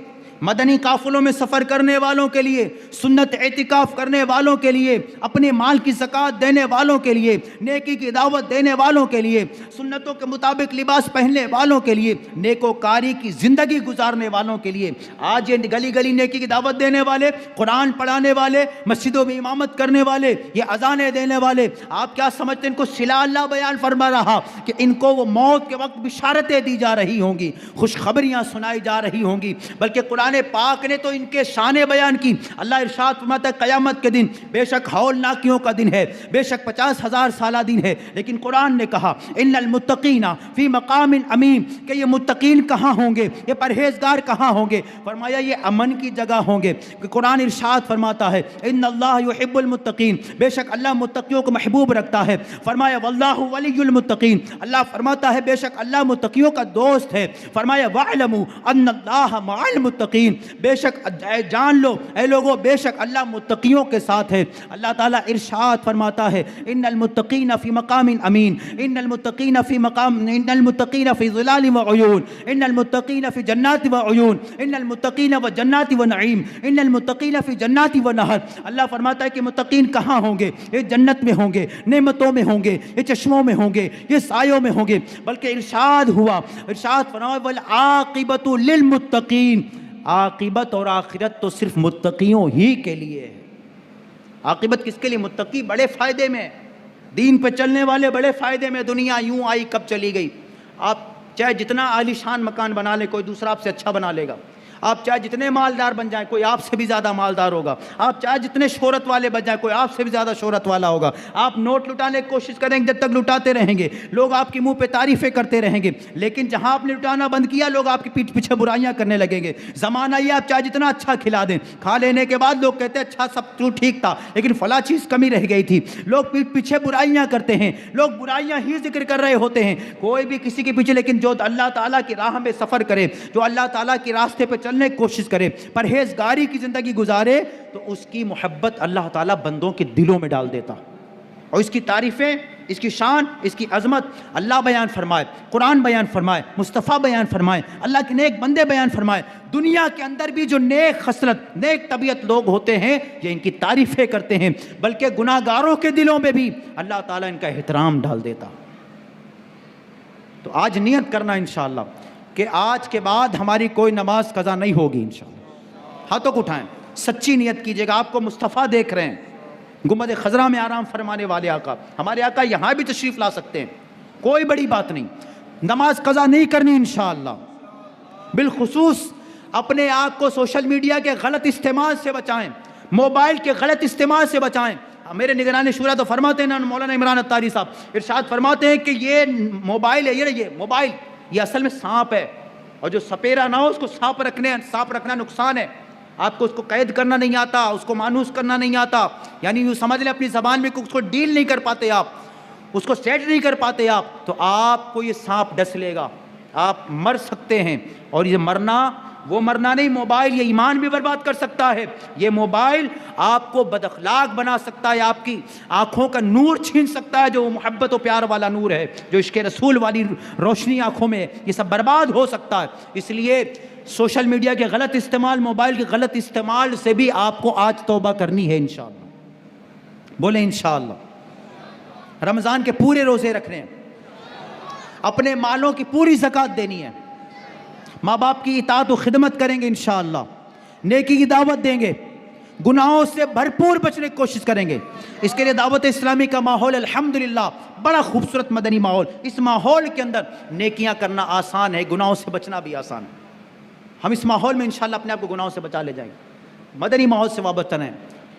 S2: مدنی قافلوں میں سفر کرنے والوں کے لیے، سنت اعتکاف کرنے والوں کے لیے، اپنے مال کی زکوٰۃ دینے والوں کے لیے، نیکی کی دعوت دینے والوں کے لیے، سنتوں کے مطابق لباس پہننے والوں کے لیے، نیکوکاری کی زندگی گزارنے والوں کے لیے۔ آج یہ گلی گلی نیکی کی دعوت دینے والے، قرآن پڑھانے والے، مسجدوں میں امامت کرنے والے، یہ اذانیں دینے والے، آپ کیا سمجھتے ہیں ان کو صلہ اللہ بیان فرما رہا کہ ان کو وہ موت کے وقت بشارتیں دی جا رہی ہوں گی، خوشخبریاں سنائی جا رہی ہوں گی؟ بلکہ قرآن پاک نے تو ان کے شان بیان کی۔ اللہ ارشاد فرماتا ہے قیامت کے دن بے شک ہولناکیوں کا دن ہے، بے شک 50,000 سالہ دن ہے، لیکن قرآن نے کہا ان المتقین فی مقام امین، کہ یہ متقین کہاں ہوں گے، یہ پرہیزگار کہاں ہوں گے؟ فرمایا یہ امن کی جگہ ہوں گے۔ کہ قرآن ارشاد فرماتا ہے ان اللہ یحب المتقین، بے شک اللہ متقیوں کو محبوب رکھتا ہے۔ فرمایا واللہ ولی المتقین، اللہ فرماتا ہے بے شک اللہ متقیوں کا دوست ہے۔ فرمایا وَاعْلَمُوا أَنَّ اللَّهَ مَعَ الْمُتَّقِينَ، بے شک جان لو اے لوگوں بے شک اللہ متقیوں کے ساتھ ہے۔ اللہ تعالیٰ ارشاد فرماتا ہے ان المتقین فی مقام امین، ان المتقین فی مقام، ان المتقین فی ظلال وعیون، ان المتقین فی جنات وعیون، ان المتقین و جنات و نعیم، ان المتقین فی جنات و نہر۔ اللہ فرماتا ہے کہ متقین کہاں ہوں گے؟ یہ جنت میں ہوں گے، نعمتوں میں ہوں گے، یہ چشموں میں ہوں گے، یہ سایوں میں ہوں گے۔ بلکہ ارشاد ہوا، ارشاد فرمایا والعاقبۃ للمتقین، عاقبت اور آخرت تو صرف متقیوں ہی کے لیے ہے۔ عاقبت کس کے لیے؟ متقی بڑے فائدے میں، دین پہ چلنے والے بڑے فائدے میں۔ دنیا یوں آئی کب چلی گئی۔ آپ چاہے جتنا عالی شان مکان بنا لیں، کوئی دوسرا آپ سے اچھا بنا لے گا۔ آپ چاہے جتنے مالدار بن جائیں، کوئی آپ سے بھی زیادہ مالدار ہوگا۔ آپ چاہے جتنے شہرت والے بن جائیں، کوئی آپ سے بھی زیادہ شہرت والا ہوگا۔ آپ نوٹ لٹانے کی کوشش کریں گے، جب تک لٹاتے رہیں گے لوگ آپ کے منہ پہ تعریفیں کرتے رہیں گے، لیکن جہاں آپ نے لٹانا بند کیا لوگ آپ کی پیٹھ پیچھے برائیاں کرنے لگیں گے۔ زمانہ یہ آپ چاہے جتنا اچھا کھلا دیں، کھا لینے کے بعد لوگ کہتے ہیں اچھا سب تو ٹھیک تھا لیکن فلاں چیز کمی رہ گئی تھی۔ لوگ پیٹھ پیچھے برائیاں کرتے ہیں، لوگ برائیاں ہی ذکر کر رہے ہوتے ہیں، کوئی بھی کسی کے پیچھے۔ لیکن جو اللہ تعالیٰ کی راہ میں سفر کرے، جو اللہ تعالیٰ کے راستے پہ چلنے کی کوشش کرے، پرہیزگاری کی زندگی گزارے، تو اس کی محبت اللہ تعالیٰ بندوں کے دلوں میں ڈال دیتا۔ اور اس کی تعریفیں، اس کی شان، اس کی عظمت اللہ بیان فرمائے، قرآن بیان فرمائے، مصطفیٰ بیان فرمائے، اللہ کے نیک بندے بیان فرمائے۔ دنیا کے اندر بھی جو نیک خصلت، نیک طبیعت لوگ ہوتے ہیں، یہ ان کی تعریفیں کرتے ہیں، بلکہ گناہ گاروں کے دلوں میں بھی اللہ تعالیٰ ان کا احترام ڈال دیتا۔ تو آج نیت کرنا انشاءاللہ کہ آج کے بعد ہماری کوئی نماز قضا نہیں ہوگی انشاءاللہ۔ ہاتھوں کو اٹھائیں، سچی نیت کیجیے گا۔ آپ کو مصطفیٰ دیکھ رہے ہیں، گنبد خضرا میں آرام فرمانے والے آقا، ہمارے آقا یہاں بھی تشریف لا سکتے ہیں، کوئی بڑی بات نہیں۔ نماز قضا نہیں کرنی انشاءاللہ۔ بالخصوص اپنے آپ کو سوشل میڈیا کے غلط استعمال سے بچائیں، موبائل کے غلط استعمال سے بچائیں۔ میرے نگران شورا تو فرماتے ہیں نا، مولانا عمران اتاری صاحب ارشاد فرماتے ہیں کہ یہ موبائل ہے، یہ موبائل یہ اصل میں سانپ ہے، اور جو سپیرا نہ ہو اس کو سانپ رکھنا نقصان ہے۔ آپ کو اس کو قید کرنا نہیں آتا، اس کو مانوس کرنا نہیں آتا، یعنی یوں سمجھ لیں اپنی زبان میں اس کو ڈیل نہیں کر پاتے، آپ اس کو سیٹ نہیں کر پاتے آپ، تو آپ کو یہ سانپ ڈس لے گا، آپ مر سکتے ہیں۔ اور یہ مرنا وہ مرنا نہیں، موبائل یہ ایمان بھی برباد کر سکتا ہے، یہ موبائل آپ کو بد اخلاق بنا سکتا ہے، آپ کی آنکھوں کا نور چھین سکتا ہے، جو محبت و پیار والا نور ہے، جو عشق رسول والی روشنی آنکھوں میں، یہ سب برباد ہو سکتا ہے۔ اس لیے سوشل میڈیا کے غلط استعمال، موبائل کے غلط استعمال سے بھی آپ کو آج توبہ کرنی ہے انشاءاللہ۔ بولیں انشاءاللہ۔ رمضان کے پورے روزے رکھنے ہیں، اپنے مالوں کی پوری زکوٰۃ دینی ہے، ماں باپ کی اطاعت و خدمت کریں گے انشاءاللہ، نیکی کی دعوت دیں گے، گناہوں سے بھرپور بچنے کی کوشش کریں گے۔ اس کے لیے دعوت اسلامی کا ماحول الحمدللہ بڑا خوبصورت مدنی ماحول، اس ماحول کے اندر نیکیاں کرنا آسان ہے، گناہوں سے بچنا بھی آسان ہے۔ ہم اس ماحول میں انشاءاللہ اپنے آپ کو گناہوں سے بچا لے جائیں گے، مدنی ماحول سے وابستہ رہیں۔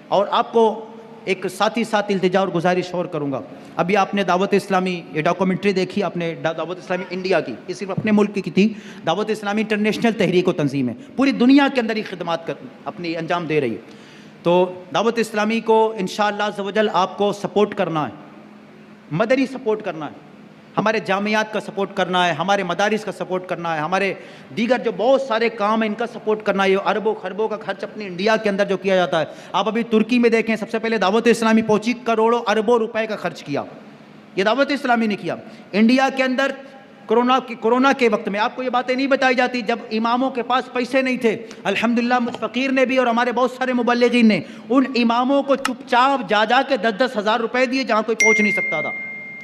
S2: اور آپ کو ایک ساتھ التجا اور گزارش اور کروں گا، ابھی آپ نے دعوت اسلامی یہ ڈاکومنٹری دیکھی، آپ نے دعوت اسلامی انڈیا کی، یہ صرف اپنے ملک کی تھی، دعوت اسلامی انٹرنیشنل تحریک و تنظیم ہے، پوری دنیا کے اندر ہی خدمات اپنی انجام دے رہی ہے۔ تو دعوت اسلامی کو انشاءاللہ عز و جل آپ کو سپورٹ کرنا ہے، مدنی سپورٹ کرنا ہے، ہمارے جامعات کا سپورٹ کرنا ہے، ہمارے مدارس کا سپورٹ کرنا ہے، ہمارے دیگر جو بہت سارے کام ہیں ان کا سپورٹ کرنا ہے۔ یہ اربوں خربوں کا خرچ اپنی انڈیا کے اندر جو کیا جاتا ہے، آپ ابھی ترکی میں دیکھیں، سب سے پہلے دعوت اسلامی پہنچی، کروڑوں اربوں روپے کا خرچ کیا، یہ دعوت اسلامی نے کیا۔ انڈیا کے اندر
S1: کورونا کے وقت میں آپ کو یہ باتیں نہیں بتائی جاتی، جب اماموں کے پاس پیسے نہیں تھے، الحمدللہ مجھ فقیر نے بھی اور ہمارے بہت سارے مبلغین نے ان اماموں کو چپ چاپ جا کے 10-10 ہزار روپے دیے جہاں کوئی پہنچ نہیں سکتا تھا،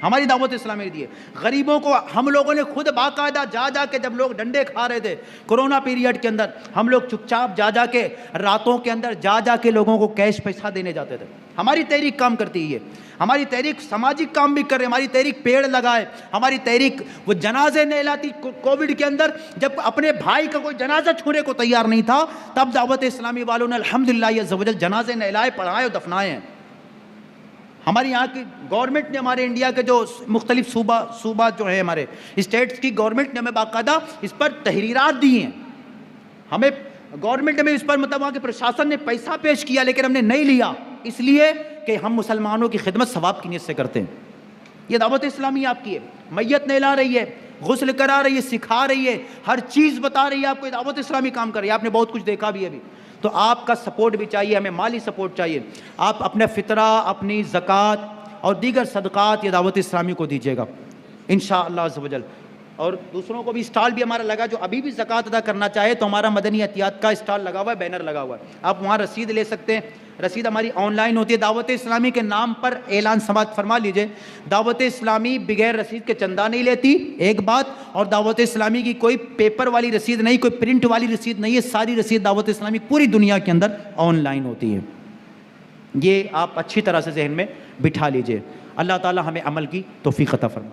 S1: ہماری دعوت اسلامی نے دیے۔ غریبوں کو ہم لوگوں نے خود باقاعدہ جا کے، جب لوگ ڈنڈے کھا رہے تھے کورونا پیریڈ کے اندر، ہم لوگ چپ چاپ جا کے راتوں کے اندر جا کے لوگوں کو کیش پیسہ دینے جاتے تھے۔ ہماری تحریک کام کرتی ہے، ہماری تحریک سماجی کام بھی کر رہے، ہماری تحریک پیڑ لگائے، ہماری تحریک وہ جنازے نہیں لاتی۔ کووڈ کے اندر جب اپنے بھائی کا کوئی جنازہ چھونے کو تیار نہیں تھا، تب دعوت اسلامی والوں نے الحمدللہ عز و جل جنازے نہیں لائے، پڑھائے اور دفنائے ہیں۔ ہماری یہاں کی گورنمنٹ نے، ہمارے انڈیا کے جو مختلف صوبہ جو ہیں ہمارے اسٹیٹس کی گورنمنٹ نے ہمیں باقاعدہ اس پر تحریرات دی ہیں، ہمیں گورنمنٹ نے اس پر مطلب وہاں کے پرشاسن نے پیسہ پیش کیا، لیکن ہم نے نہیں لیا، اس لیے کہ ہم مسلمانوں کی خدمت ثواب کی نیت سے کرتے ہیں۔ یہ دعوت اسلامی آپ کی ہے، میت نہلا رہی ہے، غسل کرا رہی ہے، سکھا رہی ہے، ہر چیز بتا رہی ہے آپ کو، یہ دعوت اسلامی کام کر رہی ہے۔ آپ نے بہت کچھ دیکھا بھی ابھی، تو آپ کا سپورٹ بھی چاہیے، ہمیں مالی سپورٹ چاہیے۔ آپ اپنے فطرہ، اپنی زکوٰۃ اور دیگر صدقات یہ دعوت اسلامی کو دیجیے گا انشاءاللہ عز و جل۔ اور دوسروں کو بھی اسٹال بھی ہمارا لگا، جو ابھی بھی زکوٰۃ ادا کرنا چاہے تو ہمارا مدنی احتیاط کا اسٹال لگا ہوا ہے، بینر لگا ہوا ہے، آپ وہاں رسید لے سکتے ہیں۔ رسید ہماری آن لائن ہوتی ہے، دعوت اسلامی کے نام پر اعلان سماعت فرما لیجئے، دعوت اسلامی بغیر رسید کے چندہ نہیں لیتی، ایک بات، اور دعوت اسلامی کی کوئی پیپر والی رسید نہیں، کوئی پرنٹ والی رسید نہیں ہے، ساری رسید دعوت اسلامی پوری دنیا کے اندر آن لائن ہوتی ہے۔ یہ آپ اچھی طرح سے ذہن میں بٹھا لیجئے۔ اللہ تعالی ہمیں عمل کی توفیق عطا فرمائے۔